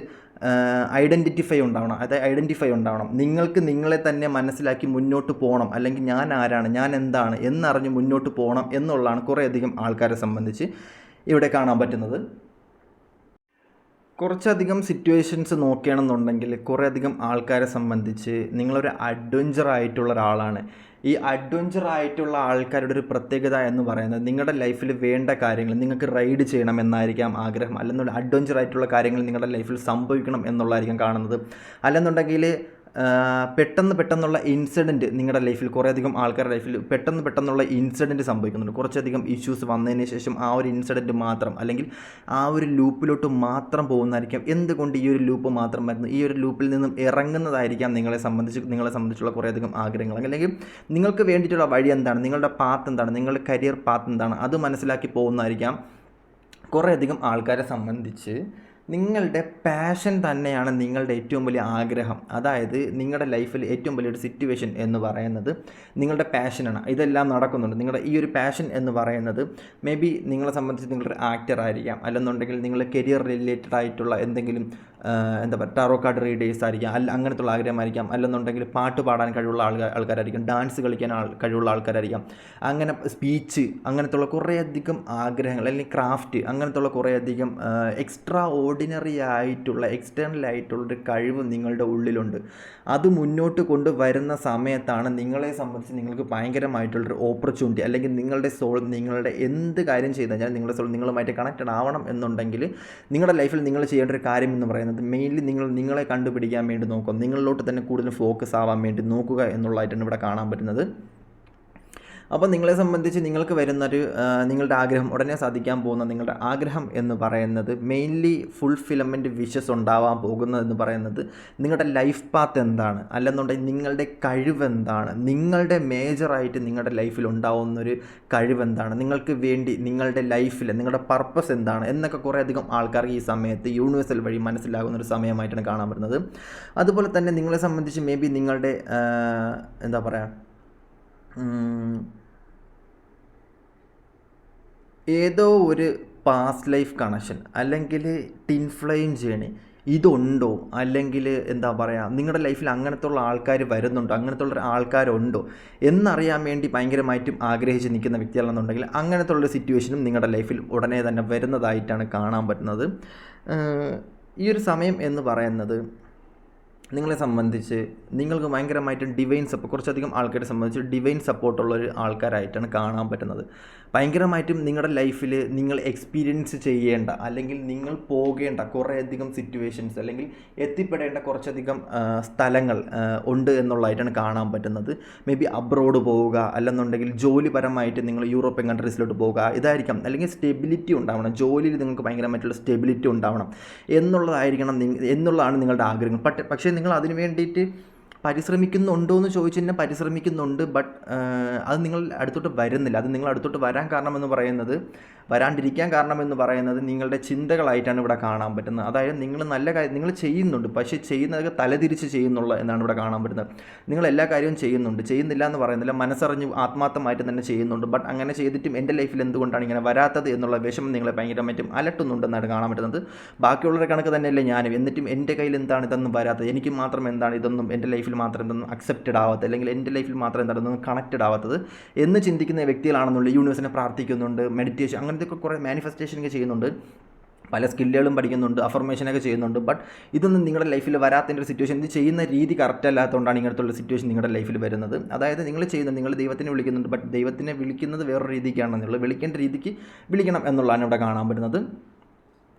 ഐഡൻറ്റിഫൈ ഉണ്ടാവണം. നിങ്ങൾക്ക് നിങ്ങളെ തന്നെ മനസ്സിലാക്കി മുന്നോട്ട് പോകണം, അല്ലെങ്കിൽ ഞാൻ ആരാണ്, ഞാൻ എന്താണ് എന്നറിഞ്ഞ് മുന്നോട്ട് പോകണം എന്നുള്ളതാണ് കുറേയധികം ആൾക്കാരെ സംബന്ധിച്ച് ഇവിടെ കാണാൻ പറ്റുന്നത്. കുറച്ചധികം സിറ്റുവേഷൻസ് നോക്കുകയാണെന്നുണ്ടെങ്കിൽ കുറേയധികം ആൾക്കാരെ സംബന്ധിച്ച് നിങ്ങളൊരു അഡ്വഞ്ചർ ആയിട്ടുള്ള ഒരാളാണ്. ഈ അഡ്വഞ്ചർ ആയിട്ടുള്ള ആൾക്കാരുടെ ഒരു പ്രത്യേകത എന്ന് പറയുന്നത് നിങ്ങളുടെ ലൈഫിൽ വേണ്ട കാര്യങ്ങൾ നിങ്ങൾക്ക് റൈഡ് ചെയ്യണം എന്നായിരിക്കാം ആഗ്രഹം, അല്ലെന്നുണ്ടെങ്കിൽ അഡ്വഞ്ചർ ആയിട്ടുള്ള കാര്യങ്ങൾ നിങ്ങളുടെ ലൈഫിൽ സംഭവിക്കണം എന്നുള്ളതായിരിക്കും കാണുന്നത്. അല്ലെന്നുണ്ടെങ്കിൽ പെട്ടെന്നുള്ള ഇൻസിഡൻറ്റ് നിങ്ങളുടെ ലൈഫിൽ കുറേയധികം ആൾക്കാരുടെ ലൈഫിൽ പെട്ടെന്നുള്ള ഇൻസിഡൻറ്റ് സംഭവിക്കുന്നുണ്ട്. കുറച്ചധികം ഇഷ്യൂസ് വന്നതിന് ശേഷം ആ ഒരു ഇൻസിഡൻറ്റ് മാത്രം അല്ലെങ്കിൽ ആ ഒരു ലൂപ്പിലോട്ട് മാത്രം പോകുന്നതായിരിക്കാം. എന്തുകൊണ്ട് ഈ ഒരു ലൂപ്പ് മാത്രം വരുന്നു, ഈ ഒരു ലൂപ്പിൽ നിന്നും ഇറങ്ങുന്നതായിരിക്കാം നിങ്ങളെ സംബന്ധിച്ചുള്ള കുറേയധികം ആഗ്രഹങ്ങൾ. അല്ലെങ്കിൽ നിങ്ങൾക്ക് വേണ്ടിയിട്ടുള്ള വഴി എന്താണ്, നിങ്ങളുടെ പാത്ത് എന്താണ്, നിങ്ങളുടെ കരിയർ പാത്ത് എന്താണ്, അത് മനസ്സിലാക്കി പോകുന്നതായിരിക്കാം കുറേയധികം ആൾക്കാരെ സംബന്ധിച്ച്. നിങ്ങളുടെ പാഷൻ തന്നെയാണ് നിങ്ങളുടെ ഏറ്റവും വലിയ ആഗ്രഹം. അതായത് നിങ്ങളുടെ ലൈഫിൽ ഏറ്റവും വലിയൊരു സിറ്റുവേഷൻ എന്ന് പറയുന്നത് നിങ്ങളുടെ പാഷനാണ്. ഇതെല്ലാം നടക്കുന്നുണ്ട്. നിങ്ങളുടെ ഈ ഒരു പാഷൻ എന്ന് പറയുന്നത് മേ ബി നിങ്ങളെ സംബന്ധിച്ച് നിങ്ങളൊരു ആക്ടർ ആയിരിക്കാം, അല്ലെന്നുണ്ടെങ്കിൽ നിങ്ങൾ കരിയർ റിലേറ്റഡ് ആയിട്ടുള്ള എന്തെങ്കിലും ടാറോ കാർഡ് റീഡേഴ്സ് ആയിരിക്കാം, അങ്ങനത്തുള്ള ആഗ്രഹമായിരിക്കാം, അല്ലെന്നുണ്ടെങ്കിൽ പാട്ട് പാടാൻ കഴിവുള്ള ആൾക്കാരായിരിക്കും, ഡാൻസ് കളിക്കാൻ കഴിവുള്ള ആൾക്കാരായിരിക്കാം, അങ്ങനെ സ്പീച്ച്, അങ്ങനത്തുള്ള കുറേയധികം ആഗ്രഹങ്ങൾ, അല്ലെങ്കിൽ ക്രാഫ്റ്റ്, അങ്ങനത്തുള്ള കുറേയധികം എക്സ്ട്രാ ഓർഡിനറി ആയിട്ടുള്ള എക്സ്റ്റേണൽ ആയിട്ടുള്ളൊരു കഴിവ് നിങ്ങളുടെ ഉള്ളിലുണ്ട്. അത് മുന്നോട്ട് കൊണ്ടുവരുന്ന സമയത്താണ് നിങ്ങളെ സംബന്ധിച്ച് നിങ്ങൾക്ക് ഭയങ്കരമായിട്ടുള്ളൊരു ഓപ്പർച്യൂണിറ്റി, അല്ലെങ്കിൽ നിങ്ങളുടെ സോൾ നിങ്ങളുടെ എന്ത് കാര്യം ചെയ്ത് കഴിഞ്ഞാൽ നിങ്ങളുടെ സോൾ നിങ്ങളുമായിട്ട് കണക്റ്റഡ് ആവണം എന്നുണ്ടെങ്കിൽ നിങ്ങളുടെ ലൈഫിൽ നിങ്ങൾ ചെയ്യേണ്ട ഒരു കാര്യം എന്ന് പറയുന്നത് മെയിൻലി നിങ്ങളെ കണ്ടുപിടിക്കാൻ വേണ്ടി നോക്കുക, നിങ്ങളിലോട്ട് തന്നെ കൂടുതൽ ഫോക്കസ് ആവാൻ വേണ്ടി നോക്കുക എന്നുള്ളതായിട്ടാണ് ഇവിടെ കാണാൻ പറ്റുന്നത്. അപ്പോൾ നിങ്ങളെ സംബന്ധിച്ച് നിങ്ങൾക്ക് വരുന്നൊരു നിങ്ങളുടെ ആഗ്രഹം, ഉടനെ സാധിക്കാൻ പോകുന്ന നിങ്ങളുടെ ആഗ്രഹം എന്ന് പറയുന്നത് മെയിൻലി ഫുൾഫിൽമെൻറ്റ് വിഷസ് ഉണ്ടാവാൻ പോകുന്നതെന്ന് പറയുന്നത് നിങ്ങളുടെ ലൈഫ് പാത്ത് എന്താണ്, അല്ലെന്നുണ്ടെങ്കിൽ നിങ്ങളുടെ കഴിവെന്താണ്, നിങ്ങളുടെ മേജറായിട്ട് നിങ്ങളുടെ ലൈഫിൽ ഉണ്ടാവുന്നൊരു കഴിവെന്താണ്, നിങ്ങൾക്ക് വേണ്ടി നിങ്ങളുടെ ലൈഫിൽ നിങ്ങളുടെ പർപ്പസ് എന്താണ് എന്നൊക്കെ കുറേയധികം ആൾക്കാർക്ക് ഈ സമയത്ത് യൂണിവേഴ്സൽ വഴി മനസ്സിലാകുന്നൊരു സമയമായിട്ടാണ് കാണാൻ പറ്റുന്നത്. അതുപോലെ തന്നെ നിങ്ങളെ സംബന്ധിച്ച് മേ ബി നിങ്ങളുടെ ഏതോ ഒരു പാസ്റ്റ് ലൈഫ് കണക്ഷൻ അല്ലെങ്കിൽ ടിൻ ഫ്ലെയിം ജേണി ഇതുണ്ടോ, അല്ലെങ്കിൽ നിങ്ങളുടെ ലൈഫിൽ അങ്ങനത്തുള്ള ആൾക്കാർ വരുന്നുണ്ടോ, അങ്ങനത്തുള്ള ആൾക്കാരുണ്ടോ എന്നറിയാൻ വേണ്ടി ഭയങ്കരമായിട്ടും ആഗ്രഹിച്ച് നിൽക്കുന്ന വ്യക്തികളെന്നുണ്ടെങ്കിൽ അങ്ങനത്തുള്ള സിറ്റുവേഷനും നിങ്ങളുടെ ലൈഫിൽ ഉടനെ തന്നെ വരുന്നതായിട്ടാണ് കാണാൻ പറ്റുന്നത്. ഈ ഒരു സമയം എന്ന് പറയുന്നത് നിങ്ങളെ സംബന്ധിച്ച് നിങ്ങൾക്ക് ഭയങ്കരമായിട്ടും കുറച്ചധികം ആൾക്കാരെ സംബന്ധിച്ച് ഡിവൈൻ സപ്പോർട്ടുള്ളൊരു ആൾക്കാരായിട്ടാണ് കാണാൻ പറ്റുന്നത്. ഭയങ്കരമായിട്ടും നിങ്ങളുടെ ലൈഫിൽ നിങ്ങൾ എക്സ്പീരിയൻസ് ചെയ്യേണ്ട അല്ലെങ്കിൽ നിങ്ങൾ പോകേണ്ട കുറേയധികം സിറ്റുവേഷൻസ് അല്ലെങ്കിൽ എത്തിപ്പെടേണ്ട കുറച്ചധികം സ്ഥലങ്ങൾ ഉണ്ട് എന്നുള്ളതായിട്ടാണ് കാണാൻ പറ്റുന്നത്. മേ ബി അബ്രോഡ് പോവുക, അല്ലെന്നുണ്ടെങ്കിൽ ജോലിപരമായിട്ട് നിങ്ങൾ യൂറോപ്യൻ കൺട്രീസിലോട്ട് പോവുക, ഇതായിരിക്കാം. അല്ലെങ്കിൽ സ്റ്റെബിലിറ്റി ഉണ്ടാവണം, ജോലിയിൽ നിങ്ങൾക്ക് ഭയങ്കരമായിട്ടുള്ള സ്റ്റെബിലിറ്റി ഉണ്ടാവണം എന്നുള്ളതാണ് നിങ്ങളുടെ ആഗ്രഹം. പക്ഷേ നിങ്ങൾ അതിന് വേണ്ടിയിട്ട് പരിശ്രമിക്കുന്നുണ്ടോ എന്ന് ചോദിച്ചു കഴിഞ്ഞാൽ പരിശ്രമിക്കുന്നുണ്ട്, ബട്ട് അത് നിങ്ങൾ അടുത്തോട്ട് വരുന്നില്ല. അത് നിങ്ങൾ അടുത്തോട്ട് വരാണ്ടിരിക്കാൻ കാരണമെന്ന് പറയുന്നത് നിങ്ങളുടെ ചിന്തകളായിട്ടാണ് ഇവിടെ കാണാൻ പറ്റുന്നത്. അതായത് നിങ്ങൾ നല്ല കാര്യം നിങ്ങൾ ചെയ്യുന്നുണ്ട്, പക്ഷേ ചെയ്യുന്നതൊക്കെ തലതിരിച്ച് ചെയ്യുന്നുള്ള എന്നാണ് ഇവിടെ കാണാൻ പറ്റുന്നത്. നിങ്ങൾ എല്ലാ കാര്യവും ചെയ്യുന്നില്ല എന്ന് പറയുന്നില്ല, മനസ്സറിഞ്ഞ് ആത്മാർത്ഥമായിട്ട് തന്നെ ചെയ്യുന്നുണ്ട്. ബട്ട് അങ്ങനെ ചെയ്തിട്ടും എൻ്റെ ലൈഫിൽ എന്തുകൊണ്ടാണ് ഇങ്ങനെ വരാത്തത് എന്നുള്ള വിഷമം നിങ്ങളെ ഭയങ്കരമായിട്ടും അലട്ടുന്നുണ്ടെന്നാണ് കാണാൻ പറ്റുന്നത്. ബാക്കിയുള്ളവരുടെ കണക്ക് തന്നെയല്ലേ ഞാനും, എന്നിട്ടും എൻ്റെ കയ്യിൽ എന്താണ് ഇതൊന്നും വരാത്തത്, എനിക്ക് മാത്രം എന്താണ് ഇതൊന്നും എൻ്റെ ലൈഫിൽ മാത്രം ഇതൊന്നും അക്സെപ്റ്റഡ് ആവാത്തത്, അല്ലെങ്കിൽ എൻ്റെ ലൈഫിൽ മാത്രം എന്താണ് ഇതൊന്നും കണക്റ്റഡ് ആവാത്തത് എന്ന് ചിന്തിക്കുന്ന വ്യക്തികളാണെന്നുള്ള യൂണിവേഴ്സിനെ പ്രാർത്ഥിക്കുന്നുണ്ട്, മെഡിറ്റേഷൻ അങ്ങനത്തെ കുറേ മാനിഫെസ്റ്റേഷനൊക്കെ ചെയ്യുന്നുണ്ട്, പല സ്കില്ലുകളും പഠിക്കുന്നുണ്ട്, അഫർമേഷനൊക്കെ ചെയ്യുന്നുണ്ട്. ബട്ട് ഇതൊന്നും നിങ്ങളുടെ ലൈഫിൽ വരാത്തതിൻ്റെ ഒരു സിറ്റുവേഷൻ, ഇത് ചെയ്യുന്ന രീതി കറക്റ്റ് അല്ലാത്തതുകൊണ്ടാണ് ഇങ്ങനത്തുള്ള സിറ്റുവേഷൻ നിങ്ങളുടെ ലൈഫിൽ വരുന്നത്. അതായത് നിങ്ങൾ ദൈവത്തിനെ വിളിക്കുന്നുണ്ട്, ബട്ട് ദൈവത്തിനെ വിളിക്കുന്നത് വേറൊരു രീതിക്കാണെന്നുള്ളത്, വിളിക്കേണ്ട രീതിക്ക് വിളിക്കണം എന്നുള്ളതാണ് ഇവിടെ കാണാൻ പറ്റുന്നത്.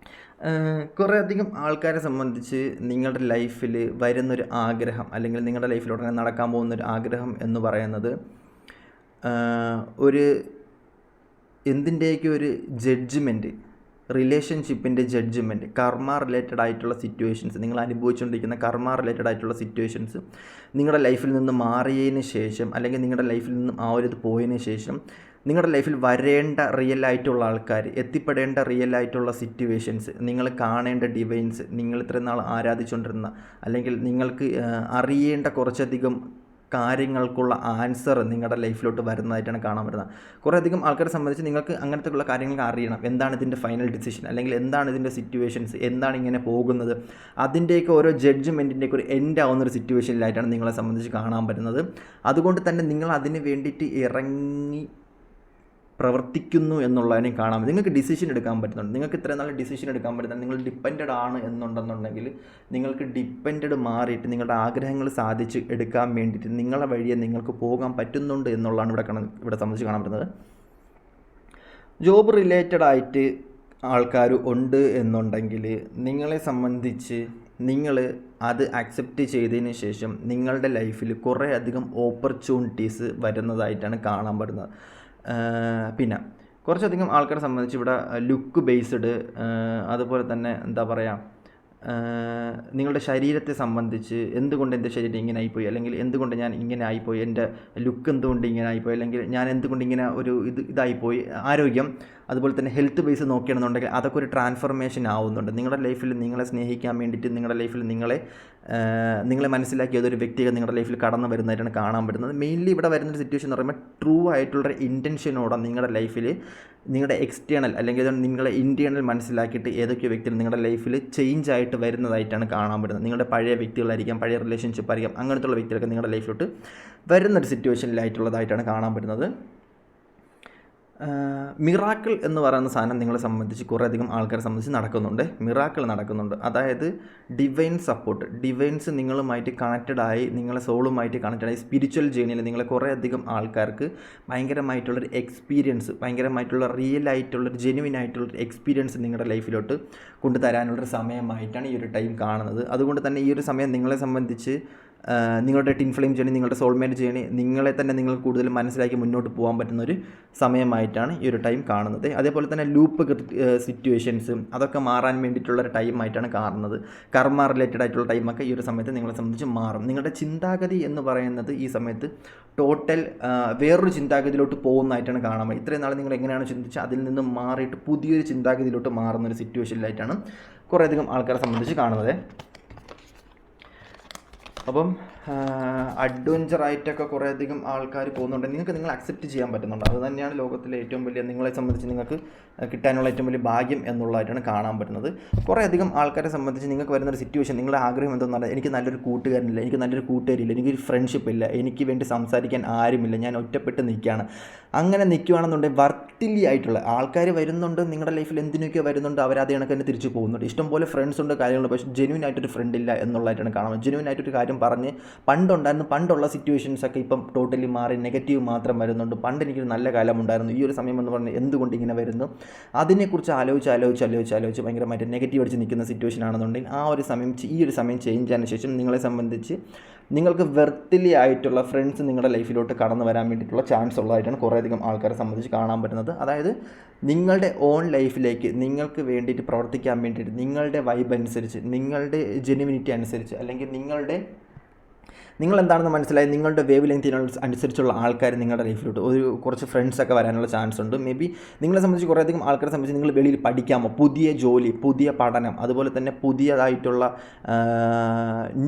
കുറേയധികം ആൾക്കാരെ സംബന്ധിച്ച് നിങ്ങളുടെ ലൈഫിൽ വരുന്നൊരു ആഗ്രഹം, അല്ലെങ്കിൽ നിങ്ങളുടെ ലൈഫിൽ ഉടനെ നടക്കാൻ പോകുന്നൊരു ആഗ്രഹം എന്ന് പറയുന്നത് ഒരു എന്തിൻ്റെയൊക്കെ ഒരു ജഡ്ജ്മെൻറ്റ്, റിലേഷൻഷിപ്പിൻ്റെ ജഡ്ജ്മെൻറ്റ്, കർമ്മ റിലേറ്റഡ് ആയിട്ടുള്ള സിറ്റുവേഷൻസ്, നിങ്ങൾ അനുഭവിച്ചുകൊണ്ടിരിക്കുന്ന കർമ്മ റിലേറ്റഡ് ആയിട്ടുള്ള സിറ്റുവേഷൻസ് നിങ്ങളുടെ ലൈഫിൽ നിന്ന് മാറിയതിന് ശേഷം, അല്ലെങ്കിൽ നിങ്ങളുടെ ലൈഫിൽ നിന്നും ആ ഒരു ഇത് പോയതിന് ശേഷം നിങ്ങളുടെ ലൈഫിൽ വരേണ്ട റിയൽ ആയിട്ടുള്ള ആൾക്കാർ, എത്തിപ്പെടേണ്ട റിയൽ ആയിട്ടുള്ള സിറ്റുവേഷൻസ്, നിങ്ങൾ കാണേണ്ട ഡിവൈൻസ്, നിങ്ങൾ ഇത്രയും നാൾ ആരാധിച്ചുകൊണ്ടിരുന്ന അല്ലെങ്കിൽ നിങ്ങൾക്ക് അറിയേണ്ട കുറച്ചധികം കാര്യങ്ങൾക്കുള്ള ആൻസർ നിങ്ങളുടെ ലൈഫിലോട്ട് വരുന്നതായിട്ടാണ് കാണാൻ വരുന്നത്. കുറേ അധികം ആൾക്കാരെ സംബന്ധിച്ച് നിങ്ങൾക്ക് അങ്ങനത്തെ ഉള്ള കാര്യങ്ങൾ അറിയണം. എന്താണ് ഇതിൻ്റെ ഫൈനൽ ഡിസിഷൻ, അല്ലെങ്കിൽ എന്താണ് ഇതിൻ്റെ സിറ്റുവേഷൻസ്, എന്താണ് ഇങ്ങനെ പോകുന്നത്, അതിൻ്റെയൊക്കെ ഓരോ ജഡ്ജ്മെൻറ്റിൻ്റെയൊക്കെ ഒരു എൻഡ് ആവുന്നൊരു സിറ്റുവേഷനിലായിട്ടാണ് നിങ്ങളെ സംബന്ധിച്ച് കാണാൻ പറ്റുന്നത്. അതുകൊണ്ട് തന്നെ നിങ്ങൾ അതിന് വേണ്ടിയിട്ട് ഇറങ്ങി പ്രവർത്തിക്കുന്നു എന്നുള്ളതിനെ കാണാം. നിങ്ങൾക്ക് ഡിസിഷൻ എടുക്കാൻ പറ്റുന്നുണ്ട്. നിങ്ങൾക്ക് ഇത്രയും നല്ല ഡിസിഷൻ എടുക്കാൻ പറ്റുന്നത് നിങ്ങൾ ഡിപ്പെൻഡഡ് ആണ് എന്നുണ്ടെന്നുണ്ടെങ്കിൽ നിങ്ങൾക്ക് ഡിപ്പെൻഡഡ് മാറിയിട്ട് നിങ്ങളുടെ ആഗ്രഹങ്ങൾ സാധിച്ച് എടുക്കാൻ വേണ്ടിയിട്ട് നിങ്ങളുടെ വഴിയെ നിങ്ങൾക്ക് പോകാൻ പറ്റുന്നുണ്ട് എന്നുള്ളതാണ് ഇവിടെ സംബന്ധിച്ച് കാണാൻ പറ്റുന്നത്. ജോബ് റിലേറ്റഡ് ആയിട്ട് ആൾക്കാർ ഉണ്ട് എന്നുണ്ടെങ്കിൽ നിങ്ങളെ സംബന്ധിച്ച് നിങ്ങൾ അത് അക്സെപ്റ്റ് ചെയ്തതിന് ശേഷം നിങ്ങളുടെ ലൈഫിൽ കുറേ അധികം ഓപ്പർച്യൂണിറ്റീസ് വരുന്നതായിട്ടാണ് കാണാൻ പറ്റുന്നത്. പിന്നെ കുറച്ചധികം ആൾക്കാരെ സംബന്ധിച്ച് ഇവിടെ ലുക്ക് ബേസ്ഡ്, അതുപോലെ തന്നെ എന്താ പറയുക, നിങ്ങളുടെ ശരീരത്തെ സംബന്ധിച്ച് എന്തുകൊണ്ട് എൻ്റെ ശരീരം ഇങ്ങനെ ആയിപ്പോയി, അല്ലെങ്കിൽ എന്തുകൊണ്ട് ഞാൻ ഇങ്ങനെ ആയിപ്പോയി, എൻ്റെ ലുക്ക് എന്തുകൊണ്ട് ഇങ്ങനെ ആയിപ്പോയി, അല്ലെങ്കിൽ ഞാൻ എന്തുകൊണ്ട് ഇങ്ങനെ ഒരു ഇതായിപ്പോയി, ആരോഗ്യം, അതുപോലെ തന്നെ ഹെൽത്ത് ബേസ് നോക്കുകയാണെന്നുണ്ടെങ്കിൽ അതൊക്കെ ഒരു ട്രാൻസ്ഫർമേഷൻ ആവുന്നുണ്ട്. നിങ്ങളുടെ ലൈഫിൽ നിങ്ങളെ സ്നേഹിക്കാൻ വേണ്ടിയിട്ട് നിങ്ങളുടെ ലൈഫിൽ നിങ്ങളെ മനസ്സിലാക്കിയ ഏതൊരു വ്യക്തികൾ നിങ്ങളുടെ ലൈഫിൽ കടന്നു വരുന്നതായിട്ടാണ് കാണാൻ പറ്റുന്നത്. മെയിൻലി ഇവിടെ വരുന്നൊരു സിറ്റുവേഷൻ എന്ന് പറയുമ്പോൾ ട്രൂ ആയിട്ടുള്ള ഇൻറ്റൻഷനോടെ നിങ്ങളുടെ ലൈഫിൽ നിങ്ങളുടെ എക്സ്റ്റേണൽ അല്ലെങ്കിൽ നിങ്ങളെ ഇൻറ്റേണൽ മനസ്സിലാക്കിയിട്ട് ഏതൊക്കെ വ്യക്തികൾ നിങ്ങളുടെ ലൈഫിൽ ചേഞ്ച് ആയിട്ട് വരുന്നതായിട്ടാണ് കാണാൻ പറ്റുന്നത്. നിങ്ങളുടെ പഴയ വ്യക്തികളായിരിക്കാം, പഴയ റിലേഷൻഷിപ്പ് ആയിരിക്കാം, അങ്ങനത്തുള്ള വ്യക്തികളൊക്കെ നിങ്ങളുടെ ലൈഫിലോട്ട് വരുന്നൊരു സിറ്റുവേഷനിലായിട്ടുള്ളതായിട്ടാണ് കാണാൻ പറ്റുന്നത്. മിറാക്കിൾ എന്ന് പറയുന്ന സാധനം നിങ്ങളെ സംബന്ധിച്ച് കുറേയധികം ആൾക്കാരെ സംബന്ധിച്ച് മിറാക്കിൾ നടക്കുന്നുണ്ട്. അതായത് ഡിവൈൻ സപ്പോർട്ട്, ഡിവൈൻസ് നിങ്ങളുമായിട്ട് കണക്റ്റഡായി, നിങ്ങളെ സോളുമായിട്ട് കണക്റ്റഡായി സ്പിരിച്വൽ ജേണിയിൽ നിങ്ങളെ കുറേയധികം ആൾക്കാർക്ക് ഭയങ്കരമായിട്ടുള്ളൊരു എക്സ്പീരിയൻസ്, ഭയങ്കരമായിട്ടുള്ള റിയൽ ആയിട്ടുള്ളൊരു ജെന്യുവിൻ ആയിട്ടുള്ളൊരു എക്സ്പീരിയൻസ് നിങ്ങളുടെ ലൈഫിലോട്ട് കൊണ്ടുതരാനുള്ളൊരു സമയമായിട്ടാണ് ഈ ഒരു ടൈം കാണുന്നത്. അതുകൊണ്ട് തന്നെ ഈ ഒരു സമയം നിങ്ങളെ സംബന്ധിച്ച് നിങ്ങളുടെ ടിൻ ഫ്ലെയിം ജേണി, നിങ്ങളുടെ സോൾമേറ്റ് ജേണി, നിങ്ങളെ തന്നെ നിങ്ങൾക്ക് കൂടുതൽ മനസ്സിലാക്കി മുന്നോട്ട് പോകാൻ പറ്റുന്നൊരു സമയമായിട്ടാണ് ഈ ഒരു ടൈം കാണുന്നത്. അതേപോലെ തന്നെ ലൂപ്പ് സിറ്റുവേഷൻസ് അതൊക്കെ മാറാൻ വേണ്ടിയിട്ടുള്ളൊരു ടൈമായിട്ടാണ് കാണുന്നത്. കർമ്മ റിലേറ്റഡ് ആയിട്ടുള്ള ടൈമൊക്കെ ഈ ഒരു സമയത്ത് നിങ്ങളെ സംബന്ധിച്ച് മാറും. നിങ്ങളുടെ ചിന്താഗതി എന്ന് പറയുന്നത് ഈ സമയത്ത് ടോട്ടൽ വേറൊരു ചിന്താഗതിയിലോട്ട് പോകുന്നതായിട്ടാണ് കാണാൻ പറ്റും. ഇത്രയും നാൾ നിങ്ങൾ എങ്ങനെയാണ് ചിന്തിച്ചാൽ അതിൽ നിന്ന് മാറിയിട്ട് പുതിയൊരു ചിന്താഗതിയിലോട്ട് മാറുന്നൊരു സിറ്റുവേഷനിലായിട്ടാണ് കുറേയധികം ആൾക്കാരെ സംബന്ധിച്ച് കാണുന്നത്. അപ്പം അഡ്വഞ്ചറായിട്ടൊക്കെ കുറേയധികം ആൾക്കാർ പോകുന്നുണ്ട്. നിങ്ങൾ അക്സെപ്റ്റ് ചെയ്യാൻ പറ്റുന്നുണ്ട്. അത് തന്നെയാണ് ലോകത്തിലെ ഏറ്റവും വലിയ, നിങ്ങളെ സംബന്ധിച്ച് നിങ്ങൾക്ക് കിട്ടാനുള്ള ഏറ്റവും വലിയ ഭാഗ്യം എന്നുള്ളതായിട്ടാണ് കാണാൻ പറ്റുന്നത്. കുറേയധികം ആൾക്കാരെ സംബന്ധിച്ച് നിങ്ങൾക്ക് വരുന്നൊരു സിറ്റുവേഷൻ, നിങ്ങളുടെ ആഗ്രഹം എന്തെന്ന് പറഞ്ഞാൽ എനിക്ക് നല്ലൊരു കൂട്ടുകാരനില്ല, എനിക്ക് നല്ലൊരു കൂട്ടുകാരില്ല, എനിക്കൊരു ഫ്രണ്ട്ഷിപ്പ് ഇല്ല, എനിക്ക് വേണ്ടി സംസാരിക്കാൻ ആരുമില്ല, ഞാൻ ഒറ്റപ്പെട്ട് നിൽക്കുകയാണ്. അങ്ങനെ നിൽക്കുകയാണെന്നുണ്ടെങ്കിൽ വർത്തിലി ആയിട്ടുള്ള ആൾക്കാർ വരുന്നുണ്ട് നിങ്ങളുടെ ലൈഫിൽ, എന്തിനൊക്കെ വരുന്നുണ്ട്, അവരത് കണക്ക് തന്നെ തിരിച്ചു പോകുന്നുണ്ട്. ഇഷ്ടംപോലെ ഫ്രണ്ട്സ് ഉണ്ട്, കാര്യങ്ങളുണ്ട്, പക്ഷേ ജെന്യൂൻ ആയിട്ടൊരു ഫ്രണ്ട് ഇല്ല എന്നുള്ളതായിട്ടാണ് കാണുന്നത്. ജെന്യൂൻ ആയിട്ടൊരു കാര്യം പറഞ്ഞ് പണ്ടുള്ള സിറ്റുവേഷൻസൊക്കെ ഇപ്പം ടോട്ടലി മാറി നെഗറ്റീവ് മാത്രം വരുന്നുണ്ട്. പണ്ട് എനിക്കൊരു നല്ല കാലമുണ്ടായിരുന്നു, ഈ ഒരു സമയം എന്ന് പറഞ്ഞാൽ എന്തുകൊണ്ട് ഇങ്ങനെ വരുന്നു, അതിനെക്കുറിച്ച് ആലോചിച്ച് ഭയങ്കരമായിട്ട് നെഗറ്റീവ് അടിച്ച് നിൽക്കുന്ന സിറ്റുവേഷൻ ആണെന്നുണ്ടെങ്കിൽ ഈ ഒരു സമയം ചേഞ്ച് ആയതിനു ശേഷം നിങ്ങളെ സംബന്ധിച്ച് നിങ്ങൾക്ക് വെർത്തിലി ആയിട്ടുള്ള ഫ്രണ്ട്സ് നിങ്ങളുടെ ലൈഫിലോട്ട് കടന്നു വരാൻ വേണ്ടിയിട്ടുള്ള ചാൻസ് ഉള്ളതായിട്ടാണ് കുറേയധികം ആൾക്കാരെ സംബന്ധിച്ച് കാണാൻ പറ്റുന്നത്. അതായത് നിങ്ങളുടെ ഓൺ ലൈഫിലേക്ക് നിങ്ങൾക്ക് വേണ്ടിയിട്ട് പ്രവർത്തിക്കാൻ വേണ്ടിയിട്ട് നിങ്ങളുടെ വൈബ് അനുസരിച്ച്, നിങ്ങളുടെ ജെന്യുവിനിറ്റി അനുസരിച്ച്, അല്ലെങ്കിൽ നിങ്ങൾ എന്താണെന്ന് മനസ്സിലായി നിങ്ങളുടെ വേവ് ലെങ്തിന് അനുസരിച്ചുള്ള ആൾക്കാർ നിങ്ങളുടെ ലൈഫിലോട്ട് കുറച്ച് ഫ്രണ്ട്സൊക്കെ വരാനുള്ള ചാൻസ് ഉണ്ട്. മേ ബി നിങ്ങളെ സംബന്ധിച്ച് കുറേയധികം ആൾക്കാരെ സംബന്ധിച്ച് നിങ്ങൾ വെളിയിൽ പഠിക്കാമോ, പുതിയ ജോലി, പുതിയ പഠനം, അതുപോലെ തന്നെ പുതിയതായിട്ടുള്ള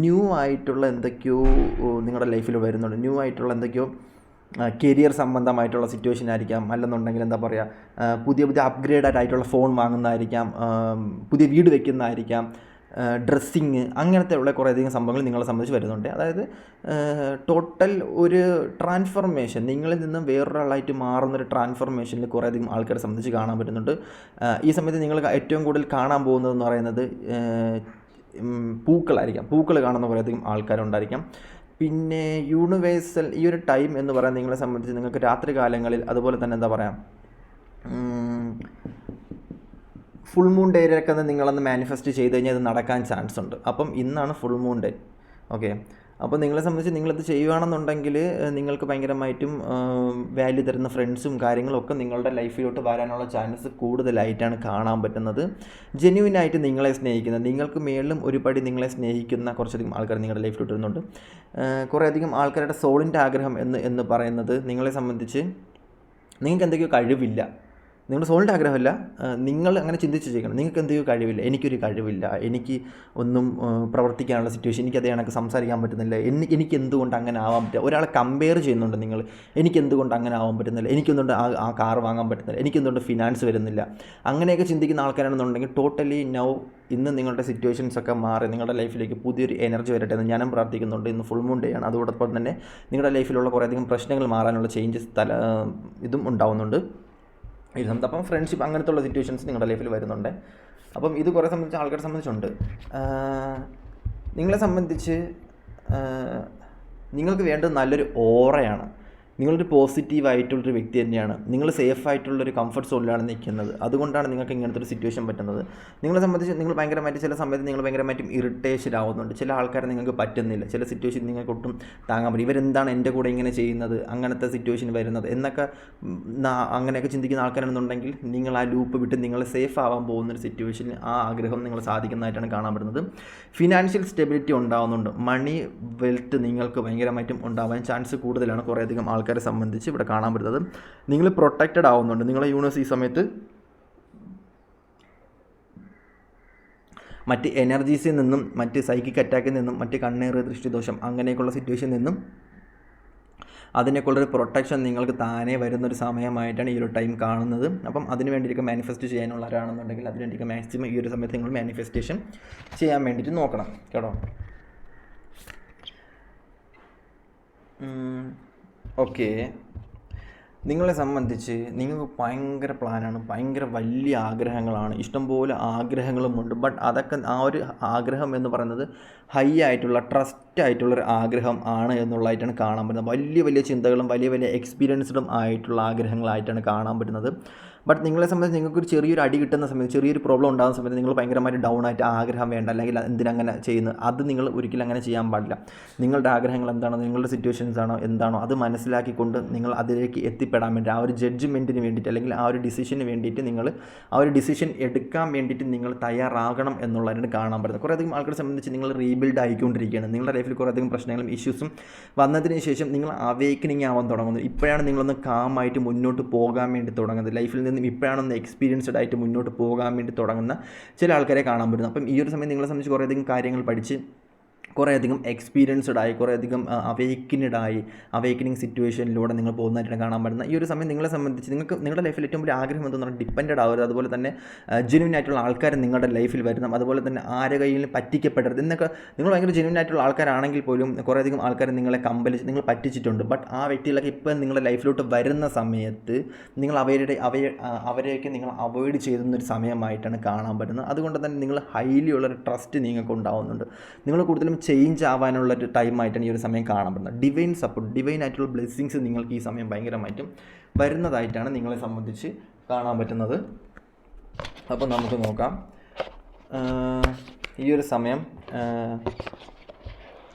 ന്യൂ ആയിട്ടുള്ള എന്തൊക്കെയോ നിങ്ങളുടെ ലൈഫിൽ വരുന്നുണ്ട്. ന്യൂ ആയിട്ടുള്ള എന്തൊക്കെയോ കരിയർ സംബന്ധമായിട്ടുള്ള സിറ്റുവേഷൻ ആയിരിക്കാം, അല്ലെന്നുണ്ടെങ്കിൽ എന്താ പറയുക, പുതിയ അപ്ഗ്രേഡഡ് ആയിട്ടുള്ള ഫോൺ വാങ്ങുന്നതായിരിക്കാം, പുതിയ വീട് വയ്ക്കുന്നതായിരിക്കാം, ഡ്രസ്സിങ്, അങ്ങനത്തെ ഉള്ള കുറേയധികം സംഭവങ്ങൾ നിങ്ങളെ സംബന്ധിച്ച് വരുന്നുണ്ട്. അതായത് ടോട്ടൽ ഒരു ട്രാൻസ്ഫർമേഷൻ, നിങ്ങളിൽ നിന്നും വേറൊരാളായിട്ട് മാറുന്നൊരു ട്രാൻസ്ഫർമേഷനിൽ കുറേയധികം ആൾക്കാരെ സംബന്ധിച്ച് കാണാൻ പറ്റുന്നുണ്ട്. ഈ സമയത്ത് നിങ്ങൾ ഏറ്റവും കൂടുതൽ കാണാൻ പോകുന്നതെന്ന് പറയുന്നത് പൂക്കളായിരിക്കാം. പൂക്കൾ കാണുന്ന കുറേയധികം ആൾക്കാരുണ്ടായിരിക്കാം. പിന്നെ യൂണിവേഴ്സൽ ഈ ഒരു ടൈം എന്ന് പറയുന്നത് നിങ്ങളെ സംബന്ധിച്ച് നിങ്ങൾക്ക് രാത്രി കാലങ്ങളിൽ, അതുപോലെ തന്നെ എന്താ പറയുക, ഫുൾ മൂൺ ഡേയിലൊക്കെ നിങ്ങളൊന്ന് മാനിഫെസ്റ്റ് ചെയ്ത് കഴിഞ്ഞാൽ അത് നടക്കാൻ ചാൻസ് ഉണ്ട്. അപ്പം ഇന്നാണ് ഫുൾ മൂൺ ഡേ. ഓക്കെ, അപ്പോൾ നിങ്ങളെ സംബന്ധിച്ച് നിങ്ങളിത് ചെയ്യുകയാണെന്നുണ്ടെങ്കിൽ നിങ്ങൾക്ക് ഭയങ്കരമായിട്ടും വാല്യൂ തരുന്ന ഫ്രണ്ട്സും കാര്യങ്ങളും ഒക്കെ നിങ്ങളുടെ ലൈഫിലോട്ട് വരാനുള്ള ചാൻസ് കൂടുതലായിട്ടാണ് കാണാൻ പറ്റുന്നത്. ജെന്യുവിനായിട്ട് നിങ്ങളെ സ്നേഹിക്കുന്ന, നിങ്ങൾക്ക് മേളിലും ഒരു പടി നിങ്ങളെ സ്നേഹിക്കുന്ന കുറച്ചധികം ആൾക്കാർ നിങ്ങളുടെ ലൈഫിലോട്ട് വരുന്നുണ്ട്. കുറേയധികം ആൾക്കാരുടെ സോളിൻ്റെ ആഗ്രഹം എന്ന് പറയുന്നത് നിങ്ങളെ സംബന്ധിച്ച് നിങ്ങൾക്ക് എന്തൊക്കെയോ കഴിവില്ല, നിങ്ങളുടെ സോളിൻ്റെ ആഗ്രഹമല്ല, നിങ്ങൾ അങ്ങനെ ചിന്തിച്ച് ചെയ്യണം. നിങ്ങൾക്ക് എന്തെങ്കിലും കഴിവില്ല, എനിക്കൊരു കഴിവില്ല, എനിക്ക് ഒന്നും പ്രവർത്തിക്കാനുള്ള സിറ്റുവേഷൻ, എനിക്കതേ കണക്ക് സംസാരിക്കാൻ പറ്റുന്നില്ല, എനിക്ക് എന്തുകൊണ്ട് അങ്ങനെ ആവാൻ പറ്റുക. ഒരാളെ കമ്പയർ ചെയ്യുന്നുണ്ട് നിങ്ങൾ, എനിക്ക് എന്തുകൊണ്ട് അങ്ങനെ ആവാൻ പറ്റുന്നില്ല, എനിക്കെന്തുകൊണ്ട് ആ കാർ വാങ്ങാൻ പറ്റുന്നില്ല, എനിക്കെന്തുകൊണ്ട് ഫിനാൻസ് വരുന്നില്ല. അങ്ങനെയൊക്കെ ചിന്തിക്കുന്ന ആൾക്കാരാണെന്നുണ്ടെങ്കിൽ ടോട്ടലി ഇന്ന് നിങ്ങളുടെ സിറ്റുവേഷൻസൊക്കെ മാറി നിങ്ങളുടെ ലൈഫിലേക്ക് പുതിയൊരു എനർജി വരട്ടെ എന്ന് ഞാനും പ്രാർത്ഥിക്കുന്നുണ്ട്. ഇന്ന് ഫുൾ മൂൺ ഡേ ആണ്. അതോടൊപ്പം തന്നെ നിങ്ങളുടെ ലൈഫിലുള്ള കുറേയധികം പ്രശ്നങ്ങൾ മാറാനുള്ള ചേഞ്ചസ് ഇതും ഉണ്ടാവുന്നുണ്ട്. അപ്പം ഫ്രണ്ട്ഷിപ്പ് അങ്ങനത്തെ സിറ്റുവേഷൻസ് നിങ്ങളുടെ ലൈഫിൽ വരുന്നുണ്ട്. അപ്പം ഇത് കുറേ സംബന്ധിച്ച് ആൾക്കാരെ സംബന്ധിച്ചുണ്ട്. നിങ്ങളെ സംബന്ധിച്ച് നിങ്ങൾക്ക് വേണ്ടത് നല്ലൊരു ഓറയാണ്. നിങ്ങളൊരു പോസിറ്റീവായിട്ടുള്ളൊരു വ്യക്തി തന്നെയാണ്. നിങ്ങൾ സേഫായിട്ടുള്ളൊരു കംഫർട്ട് സോണിലാണ് നിൽക്കുന്നത്. അതുകൊണ്ടാണ് നിങ്ങൾക്ക് ഇങ്ങനത്തെ ഒരു സിറ്റുവേഷൻ പറ്റുന്നത്. നിങ്ങളെ സംബന്ധിച്ച് നിങ്ങൾ ഭയങ്കരമായിട്ട് ചില സമയത്ത് നിങ്ങൾ ഭയങ്കരമായിട്ടും ഇറിറ്റേഷൻ ആവുന്നുണ്ട്. ചില ആൾക്കാരെ നിങ്ങൾക്ക് പറ്റുന്നില്ല, ചില സിറ്റുവേഷൻ നിങ്ങൾക്ക് ഒട്ടും താങ്ങാൻ പറ്റും. ഇവരെന്താണ് എൻ്റെ കൂടെ ഇങ്ങനെ ചെയ്യുന്നത്, അങ്ങനത്തെ സിറ്റുവേഷൻ വരുന്നത് എന്നൊക്കെ അങ്ങനെയൊക്കെ ചിന്തിക്കുന്ന ആൾക്കാരാണെന്നുണ്ടെങ്കിൽ നിങ്ങൾ ആ ലൂപ്പ് വിട്ട് നിങ്ങൾ സേഫ് ആവാൻ പോകുന്നൊരു സിറ്റുവേഷനിൽ ആ ആഗ്രഹം നിങ്ങൾ സാധിക്കുന്നതായിട്ടാണ് കാണാൻ പറ്റുന്നത്. ഫിനാൻഷ്യൽ സ്റ്റെബിലിറ്റി ഉണ്ടാകുന്നുണ്ട്. മണി വെൽത്ത് നിങ്ങൾക്ക് ഭയങ്കരമായിട്ടും ഉണ്ടാവാൻ ചാൻസ് കൂടുതലാണ് കുറേയധികം ആൾക്കാരെ സംബന്ധിച്ച് ഇവിടെ കാണാൻ പറ്റുന്നത്. നിങ്ങൾ പ്രൊട്ടക്റ്റഡ് ആവുന്നുണ്ട്. നിങ്ങളെ യൂണിവേഴ്സ് ഈ സമയത്ത് മറ്റ് എനർജീസിൽ നിന്നും, മറ്റ് സൈക്കിക് അറ്റാക്കിൽ നിന്നും, മറ്റ് കണ്ണേറ്, ദൃഷ്ടിദോഷം അങ്ങനെയൊക്കെയുള്ള സിറ്റുവേഷനിൽ നിന്നും അതിനൊക്കെയുള്ളൊരു പ്രൊട്ടക്ഷൻ നിങ്ങൾക്ക് താനേ വരുന്നൊരു സമയമായിട്ടാണ് ഈ ഒരു ടൈം കാണുന്നത്. അപ്പം അതിന് വേണ്ടിയിട്ട് മാനിഫെസ്റ്റ് ചെയ്യാനുള്ളവരാണെന്നുണ്ടെങ്കിൽ അതിന് വേണ്ടിയിട്ട് മാക്സിമം ഈ ഒരു സമയത്ത് നിങ്ങൾ മാനിഫെസ്റ്റേഷൻ ചെയ്യാൻ വേണ്ടിയിട്ട് നോക്കണം കേട്ടോ. ഓക്കെ, നിങ്ങളെ സംബന്ധിച്ച് നിങ്ങൾക്ക് ഭയങ്കര പ്ലാനാണ്, ഭയങ്കര വലിയ ആഗ്രഹങ്ങളാണ്, ഇഷ്ടംപോലെ ആഗ്രഹങ്ങളുമുണ്ട്. ബട്ട് അതൊക്കെ ആ ഒരു ആഗ്രഹം എന്ന് പറയുന്നത് ഹൈ ആയിട്ടുള്ള ട്രസ്റ്റ് ആയിട്ടുള്ളൊരു ആഗ്രഹം ആണ് എന്നുള്ളതായിട്ടാണ് കാണാൻ പറ്റുന്നത്. വലിയ വലിയ ചിന്തകളും വലിയ വലിയ എക്സ്പീരിയൻസ്ഡും ആയിട്ടുള്ള ആഗ്രഹങ്ങളായിട്ടാണ് കാണാൻ പറ്റുന്നത്. ബട്ട് നിങ്ങളെ സംബന്ധിച്ച് നിങ്ങൾക്കൊരു ചെറിയൊരു അടി കിട്ടുന്ന സമയത്ത്, ചെറിയൊരു പ്രോബ്ലം ഉണ്ടാകുന്ന സമയത്ത് നിങ്ങൾ ഭയങ്കരമായിട്ട് ഡൗൺ ആയിട്ട് ആഗ്രഹം വേണ്ട, അല്ലെങ്കിൽ എന്തിനങ്ങനെ ചെയ്യുന്നത്, അത് നിങ്ങൾ ഒരിക്കലും അങ്ങനെ ചെയ്യാൻ പാടില്ല. നിങ്ങളുടെ ആഗ്രഹങ്ങൾ എന്താണോ, നിങ്ങളുടെ സിറ്റുവേഷൻസ് ആണോ എന്താണോ അത് മനസ്സിലാക്കിക്കൊണ്ട് നിങ്ങൾ അതിലേക്ക് എത്തിപ്പെടാൻ വേണ്ടി, ആ ഒരു ജഡ്ജ്മെൻറ്റിന് വേണ്ടിയിട്ട് അല്ലെങ്കിൽ ആ ഒരു ഡിസിഷന് വേണ്ടിയിട്ട് നിങ്ങൾ ആ ഒരു ഡിസിഷൻ എടുക്കാൻ വേണ്ടിയിട്ട് നിങ്ങൾ തയ്യാറാകണം എന്നുള്ളതിനാണ് കാണാൻ പറ്റുന്നത്. കുറേയധികം ആൾക്കാരെ സംബന്ധിച്ച് നിങ്ങൾ റീബിൽഡ് ആയിക്കൊണ്ടിരിക്കുകയാണ്. നിങ്ങളുടെ ലൈഫിൽ കുറേയധികം പ്രശ്നങ്ങളും ഇഷ്യൂസും വന്നതിന് ശേഷം നിങ്ങൾ അവേക്കനിങ് ആവാൻ തുടങ്ങുന്നത്. ഇപ്പോഴാണ് നിങ്ങളൊന്ന് കാമായിട്ട് മുന്നോട്ട് പോകാൻ വേണ്ടി തുടങ്ങുന്നത്. ലൈഫിൽ നിന്ന് ഇപ്പോഴാണ് എക്സ്പീരിയൻസ്ഡ് ആയിട്ട് മുന്നോട്ട് പോകാൻ വേണ്ടി തുടങ്ങുന്ന ചില ആൾക്കാരെ കാണാൻ പറ്റുന്നത്. അപ്പം ഈ ഒരു സമയം നിങ്ങളെ സംബന്ധിച്ച് കുറേയധികം കാര്യങ്ങൾ പഠിച്ച് കുറേയധികം എക്സ്പീരിയൻസ്ഡ് ആയി, കുറേയധികം അവേക്കനിങ് സിറ്റുവേഷനിലൂടെ നിങ്ങൾ പോകുന്നതായിട്ടാണ് കാണാൻ പറ്റുന്നത്. ഈ ഒരു സമയം നിങ്ങളെ സംബന്ധിച്ച് നിങ്ങളുടെ ലൈഫിൽ ഏറ്റവും വലിയ ആഗ്രഹം എന്തെന്ന് പറഞ്ഞാൽ ഡിപ്പെൻഡഡ് ആവരുത്. അതുപോലെ തന്നെ ജെന്യൂൻ ആയിട്ടുള്ള ആൾക്കാർ നിങ്ങളുടെ ലൈഫിൽ വരണം. അതുപോലെ തന്നെ ആരെ കയ്യിൽ പറ്റിക്കപ്പെടരുത് എന്നൊക്കെ. നിങ്ങൾ ഭയങ്കര ജെന്യൂൻ ആയിട്ടുള്ള ആൾക്കാരാണെങ്കിൽ പോലും കുറേയധികം ആൾക്കാർ നിങ്ങളെ നിങ്ങൾ പറ്റിച്ചിട്ടുണ്ട്. ബട്ട് ആ വ്യക്തികളൊക്കെ ഇപ്പം നിങ്ങളുടെ ലൈഫിലോട്ട് വരുന്ന സമയത്ത് നിങ്ങൾ അവരെയൊക്കെ നിങ്ങൾ അവോയ്ഡ് ചെയ്യുന്നൊരു സമയമായിട്ടാണ് കാണാൻ പറ്റുന്നത്. അതുകൊണ്ട് തന്നെ നിങ്ങൾ ഹൈലി ഉള്ളൊരു ട്രസ്റ്റ് നിങ്ങൾക്ക് ഉണ്ടാവുന്നുണ്ട്. നിങ്ങൾ കൂടുതലും ചേഞ്ച് ആവാനുള്ളൊരു ടൈമായിട്ടാണ് ഈ ഒരു സമയം കാണാൻ പറ്റുന്നത്. ഡിവൈൻ സപ്പോർട്ട്, ഡിവൈൻ ആയിട്ടുള്ള ബ്ലെസ്സിങ്സ് നിങ്ങൾക്ക് ഈ സമയം ഭയങ്കരമായിട്ടും വരുന്നതായിട്ടാണ് നിങ്ങളെ സംബന്ധിച്ച് കാണാൻ പറ്റുന്നത്. അപ്പോൾ നമുക്ക് നോക്കാം ഈ ഒരു സമയം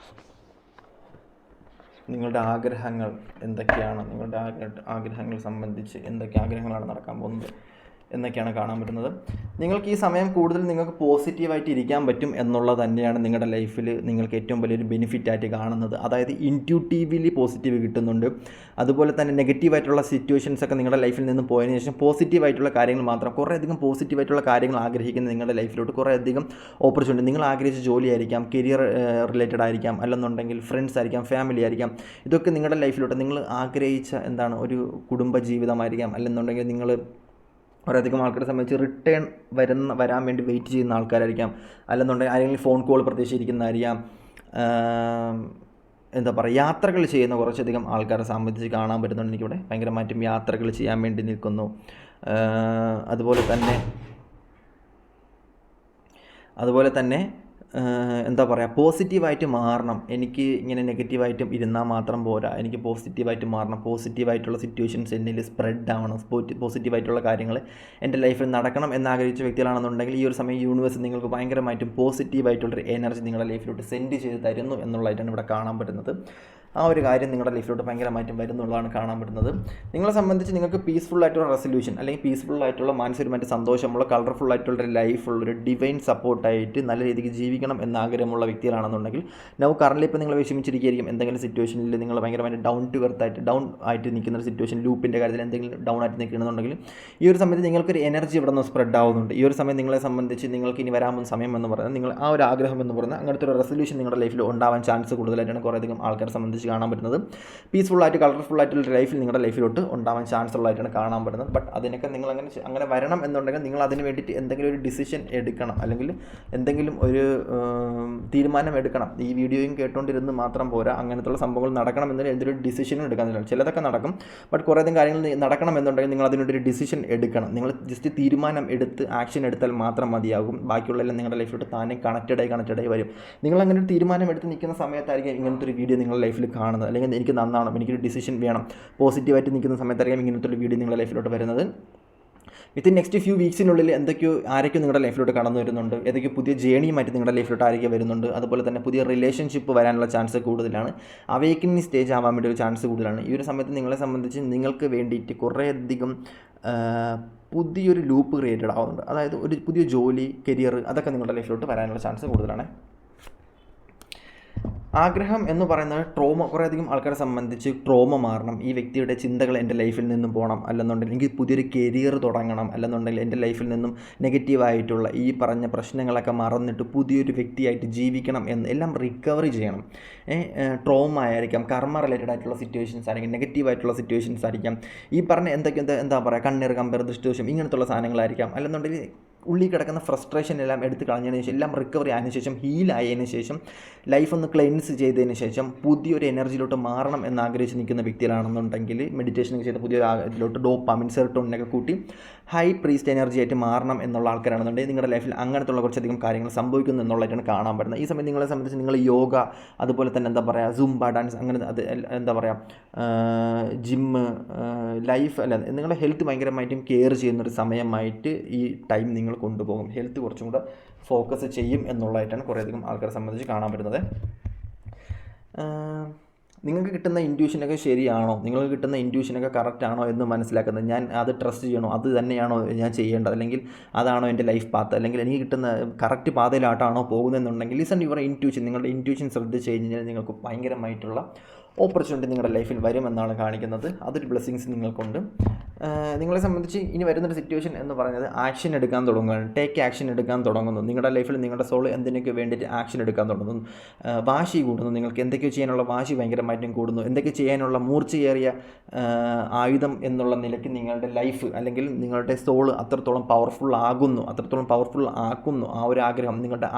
നിങ്ങളുടെ ആഗ്രഹങ്ങൾ എന്തൊക്കെയാണ്, നിങ്ങളുടെ ആഗ്രഹങ്ങൾ സംബന്ധിച്ച് എന്തൊക്കെ ആഗ്രഹങ്ങളാണ് നടക്കാൻ പോകുന്നത് എന്നൊക്കെയാണ് കാണാൻ പറ്റുന്നത്. നിങ്ങൾക്ക് ഈ സമയം കൂടുതൽ നിങ്ങൾക്ക് പോസിറ്റീവായിട്ട് ഇരിക്കാൻ പറ്റും എന്നുള്ളത് തന്നെയാണ് നിങ്ങളുടെ ലൈഫിൽ നിങ്ങൾക്ക് ഏറ്റവും വലിയൊരു ബെനിഫിറ്റായിട്ട് കാണുന്നത്. അതായത് ഇൻറ്റ്യൂട്ടീവ്ലി പോസിറ്റീവ് കിട്ടുന്നുണ്ട്. അതുപോലെ തന്നെ നെഗറ്റീവായിട്ടുള്ള സിറ്റുവേഷൻസൊക്കെ നിങ്ങളുടെ ലൈഫിൽ നിന്ന് പോയതിനു ശേഷം പോസിറ്റീവായിട്ടുള്ള കാര്യങ്ങൾ മാത്രം, കുറേയധികം പോസിറ്റീവായിട്ടുള്ള കാര്യങ്ങൾ ആഗ്രഹിക്കുന്ന നിങ്ങളുടെ ലൈഫിലോട്ട് കുറേയധികം ഓപ്പർച്യൂണിറ്റി, നിങ്ങൾ ആഗ്രഹിച്ച ജോലിയായിരിക്കാം, കരിയർ റിലേറ്റഡ് ആയിരിക്കാം, അല്ലെന്നുണ്ടെങ്കിൽ ഫ്രണ്ട്സ് ആയിരിക്കാം, ഫാമിലി ആയിരിക്കാം, ഇതൊക്കെ നിങ്ങളുടെ ലൈഫിലോട്ട് നിങ്ങൾ ആഗ്രഹിച്ച ഒരു കുടുംബ ജീവിതമായിരിക്കാം, അല്ലെന്നുണ്ടെങ്കിൽ നിങ്ങൾ വളരെയധികം ആൾക്കാരെ സംബന്ധിച്ച് റിട്ടേൺ വരാൻ വേണ്ടി വെയിറ്റ് ചെയ്യുന്ന ആൾക്കാരായിരിക്കാം, അല്ലെന്നുണ്ടെങ്കിൽ ആരെങ്കിലും ഫോൺ കോൾ പ്രതീക്ഷിച്ചിരിക്കുന്നതായിരിക്കാം, യാത്രകൾ ചെയ്യുന്ന കുറച്ചധികം ആൾക്കാരെ സംബന്ധിച്ച് കാണാൻ പറ്റുന്നുണ്ട്. എനിക്കിവിടെ ഭയങ്കരമായിട്ടും യാത്രകൾ ചെയ്യാൻ വേണ്ടി നിൽക്കുന്നു. അതുപോലെ തന്നെ എന്താ പറയുക, പോസിറ്റീവായിട്ട് മാറണം. എനിക്ക് ഇങ്ങനെ നെഗറ്റീവായിട്ടും ഇരുന്നാൽ മാത്രം പോരാ, എനിക്ക് പോസിറ്റീവായിട്ട് മാറണം. പോസിറ്റീവായിട്ടുള്ള സിറ്റുവേഷൻസ് എന്നിൽ സ്പ്രെഡ് ആവണം. പോസിറ്റീവായിട്ടുള്ള കാര്യങ്ങൾ എൻ്റെ ലൈഫിൽ നടക്കണം എന്നാഗ്രഹിച്ച വ്യക്തികളാണെന്നുണ്ടെങ്കിൽ ഈ ഒരു സമയം യൂണിവേഴ്സ് നിങ്ങൾക്ക് ഭയങ്കരമായിട്ടും പോസിറ്റീവായിട്ടുള്ളൊരു എനർജി നിങ്ങളുടെ ലൈഫിലോട്ട് സെൻഡ് ചെയ്ത് തരുന്നു എന്നുള്ളതായിട്ടാണ് ഇവിടെ കാണാൻ പറ്റുന്നത്. ആ ഒരു കാര്യം നിങ്ങളുടെ ലൈഫിലോട്ട് ഭയങ്കരമായിട്ടും വരുന്നുള്ളതാണ് കാണാൻ പറ്റുന്നത്. നിങ്ങളെ സംബന്ധിച്ച് നിങ്ങൾക്ക് പീസ്ഫുള്ളായിട്ടുള്ള റെസൊല്യൂഷൻ അല്ലെങ്കിൽ പീസ്ഫുള്ളായിട്ടുള്ള മാനസികമായിട്ട് സന്തോഷമുള്ള കളർഫുള്ളായിട്ടുള്ളൊരു ലൈഫുള്ളൊരു ഡിവൈൻ സപ്പോർട്ടായിട്ട് നല്ല രീതിക്ക് ജീവിക്കണം എന്ന ആഗ്രഹമുള്ള വ്യക്തികളാണെന്നുണ്ടെങ്കിൽ കറൻറ്റ്ലി ഇപ്പോൾ നിങ്ങൾ വിഷമിച്ചിരിക്കുകയായിരിക്കും. എന്തെങ്കിലും സിറ്റുവേഷനിൽ നിങ്ങൾ ഭയങ്കരമായിട്ട് ഡൗൺ ആയിട്ട് നിൽക്കുന്ന ഒരു സിറ്റുവേഷൻ, ലൂപ്പിൻ്റെ കാര്യത്തിൽ എന്തെങ്കിലും ഡൗൺ ആയിട്ട് നിൽക്കണമെന്നുണ്ടെങ്കിൽ ഈ ഒരു സമയത്ത് നിങ്ങൾക്കൊരു എനർജി ഇവിടെ നിന്ന് സ്പ്രെഡ് ആവുന്നുണ്ട്. ഈ ഒരു സമയം നിങ്ങളെ സംബന്ധിച്ച് നിങ്ങൾക്ക് ഇനി വരാൻ പോകുന്ന സമയം എന്ന് പറയുന്നത്, നിങ്ങൾ ആ ഒരു ആഗ്രഹം എന്ന് പറയുന്നത് അങ്ങനത്തെ ഒരു റെസൊല്യൂഷൻ നിങ്ങളുടെ ലൈഫിൽ ഉണ്ടാവാൻ ചാൻസ് കൂടുതലായിട്ടാണ് കുറേയധികം ആൾക്കാരെ സംബന്ധിച്ച് കാണാൻ പറ്റുന്നത്. പീസ്ഫുള്ളായിട്ട് കളർഫുള്ളായിട്ടുള്ള ലൈഫിൽ നിങ്ങളുടെ ലൈഫിലോട്ട് ഉണ്ടാവാൻ ചാൻസ് ഉള്ളതായിട്ടാണ് കാണാൻ പറ്റുന്നത്. ബട്ട് അതിനൊക്കെ നിങ്ങൾ അങ്ങനെ വരണം എന്നുണ്ടെങ്കിൽ നിങ്ങൾ അതിന് വേണ്ടിയിട്ട് എന്തെങ്കിലും ഒരു ഡിസിഷൻ എടുക്കണം, അല്ലെങ്കിൽ എന്തെങ്കിലും ഒരു തീരുമാനം എടുക്കണം. ഈ വീഡിയോയും കേട്ടുകൊണ്ടിരുന്ന് മാത്രം പോരാ, അങ്ങനത്തുള്ള സംഭവങ്ങൾ നടക്കണം എന്നൊരു എന്തൊരു ഡിസിഷനും എടുക്കാൻ. ചിലതൊക്കെ നടക്കും, ബട്ട് കുറേയധികം കാര്യങ്ങൾ നടക്കണം എന്നുണ്ടെങ്കിൽ നിങ്ങൾ അതിനൊരു ഡിസിഷൻ എടുക്കണം. നിങ്ങൾ ജസ്റ്റ് തീരുമാനം എടുത്ത് ആക്ഷൻ എടുത്താൽ മാത്രം മതിയാകും. ബാക്കിയുള്ളതെല്ലാം നിങ്ങളുടെ ലൈഫിലോട്ട് താനെ കണക്റ്റഡായി വരും. നിങ്ങൾ അങ്ങനെ ഒരു തീരുമാനം എടുത്ത് നിൽക്കുന്ന സമയത്തായിരിക്കും ഇങ്ങനത്തെ ഒരു വീഡിയോ നിങ്ങളുടെ ലൈഫിൽ കാണുന്നത്. അല്ലെങ്കിൽ എനിക്ക് നന്നാവണം, എനിക്കൊരു ഡിസിഷൻ വേണം, പോസിറ്റീവായിട്ട് നിൽക്കുന്ന സമയത്തായിരിക്കും ഇങ്ങനത്തെ ഒരു വീഡിയോ നിങ്ങളുടെ ലൈഫിലോട്ട് വരുന്നത്. വിത്തിൻ നെക്സ്റ്റ് ഫ്യൂ വീക്സിനുള്ളിൽ ആരൊക്കെ നിങ്ങളുടെ ലൈഫിലോട്ട് കടന്നു വരുന്നുണ്ട്, ഏതൊക്കെ പുതിയ ജേണിയുമായിട്ട് നിങ്ങളുടെ ലൈഫിലോട്ട് ആരൊക്കെ വരുന്നുണ്ട്. അതുപോലെ തന്നെ പുതിയ റിലേഷൻഷിപ്പ് വരാനുള്ള ചാൻസ് കൂടുതലാണ്. അവേക്കനിങ് സ്റ്റേജ് ആവാൻ വേണ്ടി ഒരു ചാൻസ് കൂടുതലാണ്. ഈ ഒരു സമയത്ത് നിങ്ങളെ സംബന്ധിച്ച് നിങ്ങൾക്ക് വേണ്ടിയിട്ട് കുറേയധികം പുതിയൊരു ലൂപ്പ് ക്രിയേറ്റഡ് ആവുന്നുണ്ട്. അതായത് ഒരു പുതിയ ജോലി, കരിയർ, അതൊക്കെ നിങ്ങളുടെ ലൈഫിലോട്ട് വരാനുള്ള ചാൻസ് കൂടുതലാണ്. ആഗ്രഹം എന്ന് പറയുന്നത് കുറേയധികം ആൾക്കാരെ സംബന്ധിച്ച് ട്രോമ മാറണം. ഈ വ്യക്തിയുടെ ചിന്തകൾ എൻ്റെ ലൈഫിൽ നിന്നും പോകണം, അല്ലെന്നുണ്ടെങ്കിൽ എനിക്ക് പുതിയൊരു കരിയർ തുടങ്ങണം, അല്ലെന്നുണ്ടെങ്കിൽ എൻ്റെ ലൈഫിൽ നിന്നും നെഗറ്റീവായിട്ടുള്ള ഈ പറഞ്ഞ പ്രശ്നങ്ങളൊക്കെ മറന്നിട്ട് പുതിയൊരു വ്യക്തിയായിട്ട് ജീവിക്കണം എന്ന് എല്ലാം റിക്കവറി ചെയ്യണം. ട്രോമ ആയിരിക്കാം, കർമ്മ റിലേറ്റഡ് ആയിട്ടുള്ള സിറ്റുവേഷൻസ് ആയിരിക്കും, നെഗറ്റീവായിട്ടുള്ള സിറ്റുവേഷൻസ് ആയിരിക്കാം, ഈ പറഞ്ഞ എന്താ പറയുക, കണ്ണീർ, കമ്പയർ, ദുഷ്ടദോഷം, ഇങ്ങനത്തുള്ള സാധനങ്ങളായിരിക്കാം. അല്ലെന്നുണ്ടെങ്കിൽ ഉള്ളിൽ കിടക്കുന്ന ഫ്രസ്ട്രേഷൻ എല്ലാം എടുത്ത് കളഞ്ഞതിന് ശേഷം, എല്ലാം റിക്കവറി ആയതിനു ശേഷം, ഹീലായതിനു ശേഷം, ലൈഫ് ഒന്ന് ക്ലെൻസ് ചെയ്തതിന് ശേഷം പുതിയൊരു എനർജിയിലോട്ട് മാറണം എന്നാഗ്രഹിച്ച് നിൽക്കുന്ന വ്യക്തികളാണെന്നുണ്ടെങ്കിൽ മെഡിറ്റേഷനൊക്കെ ചെയ്ത പുതിയൊരു ഇതിലോട്ട് ഡോപ്പാമിൻ, സെറോട്ടോണിനൊക്കെ കൂട്ടി ഹൈ പ്രീസ്റ്റ് എനർജി ആയിട്ട് മാറണം എന്നുള്ള ആൾക്കാരാണെന്നുണ്ടെങ്കിൽ നിങ്ങളുടെ ലൈഫിൽ അങ്ങനത്തുള്ള കുറച്ചധികം കാര്യങ്ങൾ സംഭവിക്കുന്നു എന്നുള്ളതായിട്ടാണ് കാണാൻ പറ്റുന്നത്. ഈ സമയത്ത് നിങ്ങളെ സംബന്ധിച്ച് നിങ്ങൾ യോഗ, അതുപോലെ തന്നെ സുംബ ഡാൻസ്, അങ്ങനെ അത് ജിമ്മ്, ലൈഫ് നിങ്ങളുടെ ഹെൽത്ത് ഭയങ്കരമായിട്ടും കെയർ ചെയ്യുന്നൊരു സമയമായിട്ട് ഈ ടൈം നിങ്ങൾ കൊണ്ടുപോകും. ഹെൽത്ത് കുറച്ചും കൂടെ ഫോക്കസ് ചെയ്യും എന്നുള്ളതായിട്ടാണ് കുറേയധികം ആൾക്കാരെ സംബന്ധിച്ച് കാണാൻ പറ്റുന്നത്. നിങ്ങൾക്ക് കിട്ടുന്ന ഇൻറ്റ്യൂഷനൊക്കെ ശരിയാണോ, നിങ്ങൾക്ക് കിട്ടുന്ന ഇൻറ്റ്യൂഷനൊക്കെ കറക്റ്റ് ആണോ എന്ന് മനസ്സിലാക്കുന്നത്, ഞാൻ അത് ട്രസ്റ്റ് ചെയ്യണോ, അത് തന്നെയാണോ ഞാൻ ചെയ്യേണ്ടത്, അല്ലെങ്കിൽ അതാണോ എൻ്റെ ലൈഫ് പാത്ത്, അല്ലെങ്കിൽ എനിക്ക് കിട്ടുന്ന കറക്റ്റ് പാതയിലായിട്ടാണോ പോകുന്നതെന്നുണ്ടെങ്കിൽ ലിസൺ യുവർ ഇൻറ്റ്യൂഷൻ. നിങ്ങളുടെ ഇൻറ്റ്യൂഷൻ ശ്രദ്ധിച്ച് കഴിഞ്ഞാൽ നിങ്ങൾക്ക് ഭയങ്കരമായിട്ടുള്ള ഓപ്പർച്യൂണിറ്റി നിങ്ങളുടെ ലൈഫിൽ വരുമെന്നാണ് കാണിക്കുന്നത്. അതൊരു ബ്ലെസ്സിങ്സ് നിങ്ങൾക്കുണ്ട്. നിങ്ങളെ സംബന്ധിച്ച് ഇനി വരുന്നൊരു സിറ്റുവേഷൻ എന്ന് പറയുന്നത് ആക്ഷൻ എടുക്കാൻ തുടങ്ങുകയാണ്. ടേക്ക് ആക്ഷൻ എടുക്കാൻ തുടങ്ങുന്നു. നിങ്ങളുടെ ലൈഫിൽ നിങ്ങളുടെ സോൾ എന്തിനൊക്കെ വേണ്ടിയിട്ട് ആക്ഷൻ എടുക്കാൻ തുടങ്ങുന്നു. വാശി കൂടുന്നു. നിങ്ങൾക്ക് എന്തൊക്കെ ചെയ്യാനുള്ള വാശി ഭയങ്കരമായിട്ടും കൂടുന്നു. എന്തൊക്കെ ചെയ്യാനുള്ള മൂർച്ചയേറിയ ആയുധം എന്നുള്ള നിലയ്ക്ക് നിങ്ങളുടെ ലൈഫ് അല്ലെങ്കിൽ നിങ്ങളുടെ സോൾ അത്രത്തോളം പവർഫുൾ ആക്കുന്നു. ആ ഒരു ആഗ്രഹം നിങ്ങളുടെ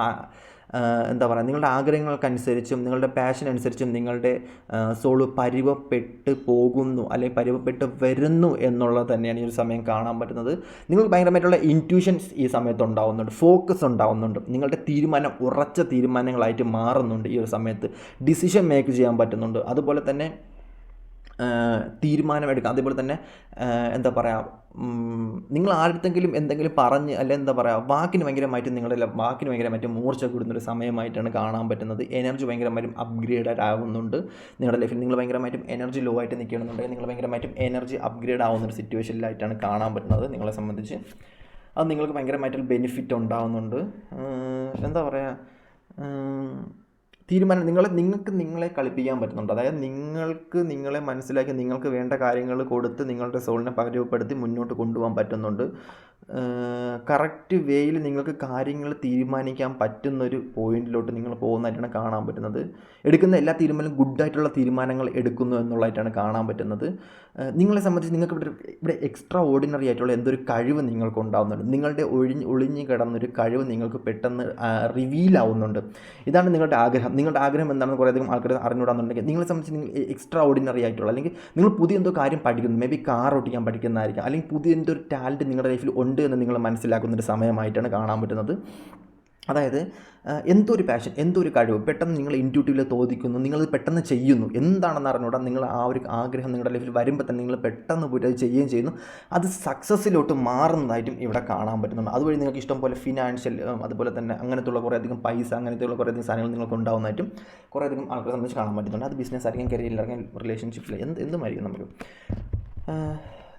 നിങ്ങളുടെ ആഗ്രഹങ്ങൾക്കനുസരിച്ചും നിങ്ങളുടെ പാഷൻ അനുസരിച്ചും നിങ്ങളുടെ സോള് പരുവപ്പെട്ട് പോകുന്നു, അല്ലെങ്കിൽ പരുവപ്പെട്ട് വരുന്നു എന്നുള്ളത് തന്നെയാണ് ഈ ഒരു സമയം കാണാൻ പറ്റുന്നത്. നിങ്ങൾക്ക് ഭയങ്കരമായിട്ടുള്ള ഇൻറ്റ്യൂഷൻസ് ഈ സമയത്ത് ഉണ്ടാകുന്നുണ്ട്, ഫോക്കസ് ഉണ്ടാകുന്നുണ്ട്, നിങ്ങളുടെ തീരുമാനം ഉറച്ച തീരുമാനങ്ങളായിട്ട് മാറുന്നുണ്ട്. ഈ ഒരു സമയത്ത് ഡിസിഷൻ മേക്ക് ചെയ്യാൻ പറ്റുന്നുണ്ട്. അതുപോലെ തന്നെ തീരുമാനമെടുക്കാം. അതേപോലെ തന്നെ നിങ്ങൾ ആരുടെങ്കിലും എന്തെങ്കിലും പറഞ്ഞ് വാക്കിന് ഭയങ്കരമായിട്ട് മൂർച്ച കൂടുന്നൊരു സമയമായിട്ടാണ് കാണാൻ പറ്റുന്നത്. എനർജി ഭയങ്കരമായിട്ടും അപ്ഗ്രേഡ് ആവുന്നുണ്ട് നിങ്ങളുടെ ലൈഫിൽ. നിങ്ങൾ ഭയങ്കരമായിട്ടും എനർജി ലോ ആയിട്ട് നിൽക്കണമെന്നുണ്ടെങ്കിൽ നിങ്ങൾ ഭയങ്കരമായിട്ടും എനർജി അപ്ഗ്രേഡ് ആവുന്നൊരു സിറ്റുവേഷനിലായിട്ടാണ് കാണാൻ പറ്റുന്നത് നിങ്ങളെ സംബന്ധിച്ച്. അത് നിങ്ങൾക്ക് ഭയങ്കരമായിട്ടൊരു ബെനിഫിറ്റ് ഉണ്ടാവുന്നുണ്ട്. തീരുമാനം നിങ്ങൾക്ക് നിങ്ങളെ കളിപ്പിക്കാൻ പറ്റുന്നുണ്ട്. അതായത് നിങ്ങൾക്ക് നിങ്ങളെ മനസ്സിലാക്കി നിങ്ങൾക്ക് വേണ്ട കാര്യങ്ങൾ കൊടുത്ത് നിങ്ങളുടെ സോളിനെ പരുവപ്പെടുത്തി മുന്നോട്ട് കൊണ്ടുപോകാൻ പറ്റുന്നുണ്ട്. കറക്റ്റ് വേയിൽ നിങ്ങൾക്ക് കാര്യങ്ങൾ തീരുമാനിക്കാൻ പറ്റുന്നൊരു പോയിന്റിലോട്ട് നിങ്ങൾ പോകുന്നതായിട്ടാണ് കാണാൻ പറ്റുന്നത്. എടുക്കുന്ന എല്ലാ തീരുമാനവും ഗുഡായിട്ടുള്ള തീരുമാനങ്ങൾ എടുക്കുന്നു എന്നുള്ളതായിട്ടാണ് കാണാൻ പറ്റുന്നത്. നിങ്ങളെ സംബന്ധിച്ച് നിങ്ങൾക്ക് ഇവിടെ എക്സ്ട്രാ ഓർഡിനറി ആയിട്ടുള്ള എന്തൊരു കഴിവ് നിങ്ങൾക്ക് ഉണ്ടാകുന്നുണ്ട്. നിങ്ങളുടെ ഒളിഞ്ഞു കിടന്നൊരു കഴിവ് നിങ്ങൾക്ക് പെട്ടെന്ന് റിവീലാവുന്നുണ്ട്. ഇതാണ് നിങ്ങളുടെ ആഗ്രഹം. നിങ്ങളുടെ ആഗ്രഹം എന്താണെന്ന് കുറേയധികം ആൾക്കാർ അറിഞ്ഞുകൂടാന്നുണ്ടെങ്കിൽ നിങ്ങളെ സംബന്ധിച്ച് നിങ്ങൾ എക്സ്ട്രാ ഓർഡിനറി ആയിട്ടുള്ള, അല്ലെങ്കിൽ നിങ്ങൾ പുതിയ എന്തോ കാര്യം പഠിക്കുന്നു, മേ ബി കാർ ഓടിക്കാൻ പഠിക്കുന്നതായിരിക്കും, അല്ലെങ്കിൽ പുതിയ എന്തോ ഒരു ടാലൻറ്റ് നിങ്ങളുടെ ലൈഫിൽ ഉണ്ട് എന്ന് നിങ്ങൾ മനസ്സിലാക്കുന്നൊരു സമയമായിട്ടാണ് കാണാൻ പറ്റുന്നത്. അതായത് എന്തൊരു പാഷൻ, എന്തൊരു കഴിവ് പെട്ടെന്ന് നിങ്ങൾ ഇൻറ്റ്യൂട്ടീവിൽ തോന്നിക്കുന്നു, നിങ്ങളത് പെട്ടെന്ന് ചെയ്യുന്നു, എന്താണെന്ന് അറിഞ്ഞുകൂടാ, നിങ്ങൾ ആ ഒരു ആഗ്രഹം നിങ്ങളുടെ ലൈഫിൽ വരുമ്പോൾ തന്നെ നിങ്ങൾ പെട്ടെന്ന് പോയിട്ട് അത് ചെയ്യുകയും ചെയ്യുന്നു, അത് സക്സസ്സിലോട്ട് മാറുന്നതായിട്ടും ഇവിടെ കാണാൻ പറ്റുന്നുണ്ട്. അതുവഴി നിങ്ങൾക്ക് ഇഷ്ടം പോലെ ഫിനാൻഷ്യൽ, അതുപോലെ തന്നെ അങ്ങനത്തുള്ള കുറേയധികം പൈസ, അങ്ങനത്തെയുള്ള കുറേയധികം സാധനങ്ങൾ നിങ്ങൾക്ക് ഉണ്ടാകുന്നതായിട്ടും കുറേയധികം ആൾക്കാരെ സംബന്ധിച്ച് കാണാൻ പറ്റുന്നുണ്ട്. അത് ബിസിനസ് ആയിരിക്കും, കരിയറിലായിരിക്കും, റിലേഷൻഷിപ്പിൽ എന്തുമായിരിക്കും നമുക്ക്.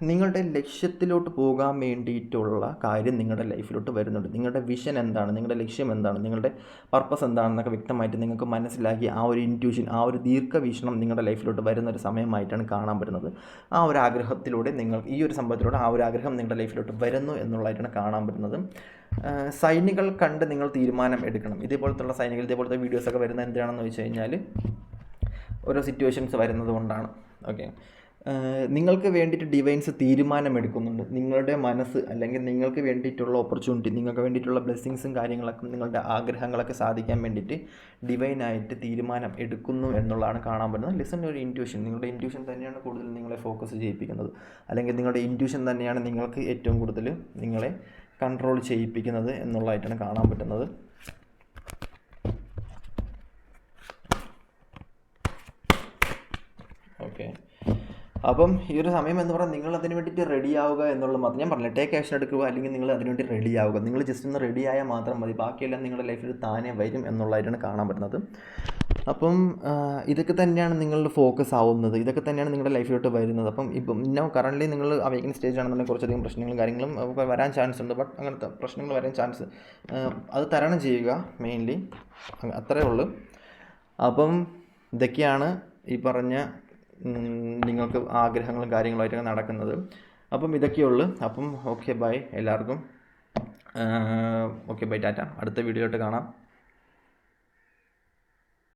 നിങ്ങളുടെ ലക്ഷ്യത്തിലോട്ട് പോകാൻ വേണ്ടിയിട്ടുള്ള കാര്യം നിങ്ങളുടെ ലൈഫിലോട്ട് വരുന്നുണ്ട്. നിങ്ങളുടെ വിഷൻ എന്താണ്, നിങ്ങളുടെ ലക്ഷ്യം എന്താണ്, നിങ്ങളുടെ പർപ്പസ് എന്താണെന്നൊക്കെ വ്യക്തമായിട്ട് നിങ്ങൾക്ക് മനസ്സിലാക്കി ആ ഒരു ഇൻറ്റ്യൂഷൻ, ആ ഒരു ദീർഘവീക്ഷണം നിങ്ങളുടെ ലൈഫിലോട്ട് വരുന്നൊരു സമയമായിട്ടാണ് കാണാൻ പറ്റുന്നത്. ആ ഒരു ആഗ്രഹത്തിലൂടെ ഈ ഒരു സംഭവത്തിലൂടെ ആ ഒരു ആഗ്രഹം നിങ്ങളുടെ ലൈഫിലോട്ട് വരുന്നു എന്നുള്ളതായിട്ടാണ് കാണാൻ പറ്റുന്നത്. സൈനുകൾ കണ്ട് നിങ്ങൾ തീരുമാനം എടുക്കണം. ഇതേപോലത്തുള്ള സൈനുകൾ, ഇതേപോലത്തെ വീഡിയോസൊക്കെ വരുന്നത് എന്തിനാണെന്ന് വെച്ച് കഴിഞ്ഞാൽ ഓരോ സിറ്റുവേഷൻസ് വരുന്നത് കൊണ്ടാണ്. ഓക്കെ, നിങ്ങൾക്ക് വേണ്ടിയിട്ട് ഡിവൈൻസ് തീരുമാനമെടുക്കുന്നുണ്ട്. നിങ്ങളുടെ മനസ്സ് അല്ലെങ്കിൽ നിങ്ങൾക്ക് വേണ്ടിയിട്ടുള്ള ഓപ്പർച്യൂണിറ്റി, നിങ്ങൾക്ക് വേണ്ടിയിട്ടുള്ള ബ്ലെസ്സിങ്സും കാര്യങ്ങളൊക്കെ, നിങ്ങളുടെ ആഗ്രഹങ്ങളൊക്കെ സാധിക്കാൻ വേണ്ടിയിട്ട് ഡിവൈനായിട്ട് തീരുമാനം എടുക്കുന്നു എന്നുള്ളതാണ് കാണാൻ പറ്റുന്നത്. ലിസൺ ഒരു ഇൻറ്റ്യൂഷൻ, നിങ്ങളുടെ ഇൻറ്റ്യൂഷൻ തന്നെയാണ് കൂടുതൽ നിങ്ങളെ ഫോക്കസ് ചെയ്യിപ്പിക്കുന്നത്, അല്ലെങ്കിൽ നിങ്ങളുടെ ഇൻറ്റ്യൂഷൻ തന്നെയാണ് നിങ്ങൾക്ക് ഏറ്റവും കൂടുതൽ നിങ്ങളെ കൺട്രോൾ ചെയ്യിപ്പിക്കുന്നത് എന്നുള്ളതായിട്ടാണ് കാണാൻ പറ്റുന്നത്. ഓക്കെ, അപ്പം ഈ ഒരു സമയം എന്ന് പറഞ്ഞാൽ നിങ്ങൾ അതിന് വേണ്ടിയിട്ട് റെഡി ആവുക എന്നുള്ളത് മാത്രം. ഞാൻ പറഞ്ഞില്ല, ടേക്ക് ആക്ഷൻ എടുക്കുക, അല്ലെങ്കിൽ നിങ്ങൾ അതിനുവേണ്ടി റെഡി ആവുക. നിങ്ങൾ ജസ്റ്റ് ഒന്ന് റെഡി ആയാൽ മാത്രം മതി, ബാക്കിയെല്ലാം നിങ്ങളുടെ ലൈഫിൽ താനേ വരും എന്നുള്ളതായിട്ടാണ് കാണാൻ പറ്റുന്നത്. അപ്പം ഇതൊക്കെ തന്നെയാണ് നിങ്ങളുടെ ഫോക്കസ് ആവുന്നത്, ഇതൊക്കെ തന്നെയാണ് നിങ്ങളുടെ ലൈഫിലോട്ട് വരുന്നത്. അപ്പം ഇപ്പം കറൻ്റ്ലി നിങ്ങൾ അവേക്കിംഗ് സ്റ്റേജ് ആണെന്നുണ്ടെങ്കിൽ കുറച്ചധികം പ്രശ്നങ്ങളും കാര്യങ്ങളും വരാൻ ചാൻസ് ഉണ്ട്. ബട്ട് അങ്ങനത്തെ പ്രശ്നങ്ങൾ വരാൻ ചാൻസ്, അത് തരണം ചെയ്യുക മെയിൻലി, അത്രയേ ഉള്ളൂ. അപ്പം ഇതൊക്കെയാണ് ഈ പറഞ്ഞ നിങ്ങൾക്ക് ആഗ്രഹങ്ങളും കാര്യങ്ങളുമായിട്ടൊക്കെ നടക്കുന്നത്. അപ്പം ഇതൊക്കെയുള്ളൂ. അപ്പം ഓക്കെ ബൈ എല്ലാവർക്കും. Okay bye, Tata. അടുത്ത വീഡിയോയിലോട്ട് കാണാം.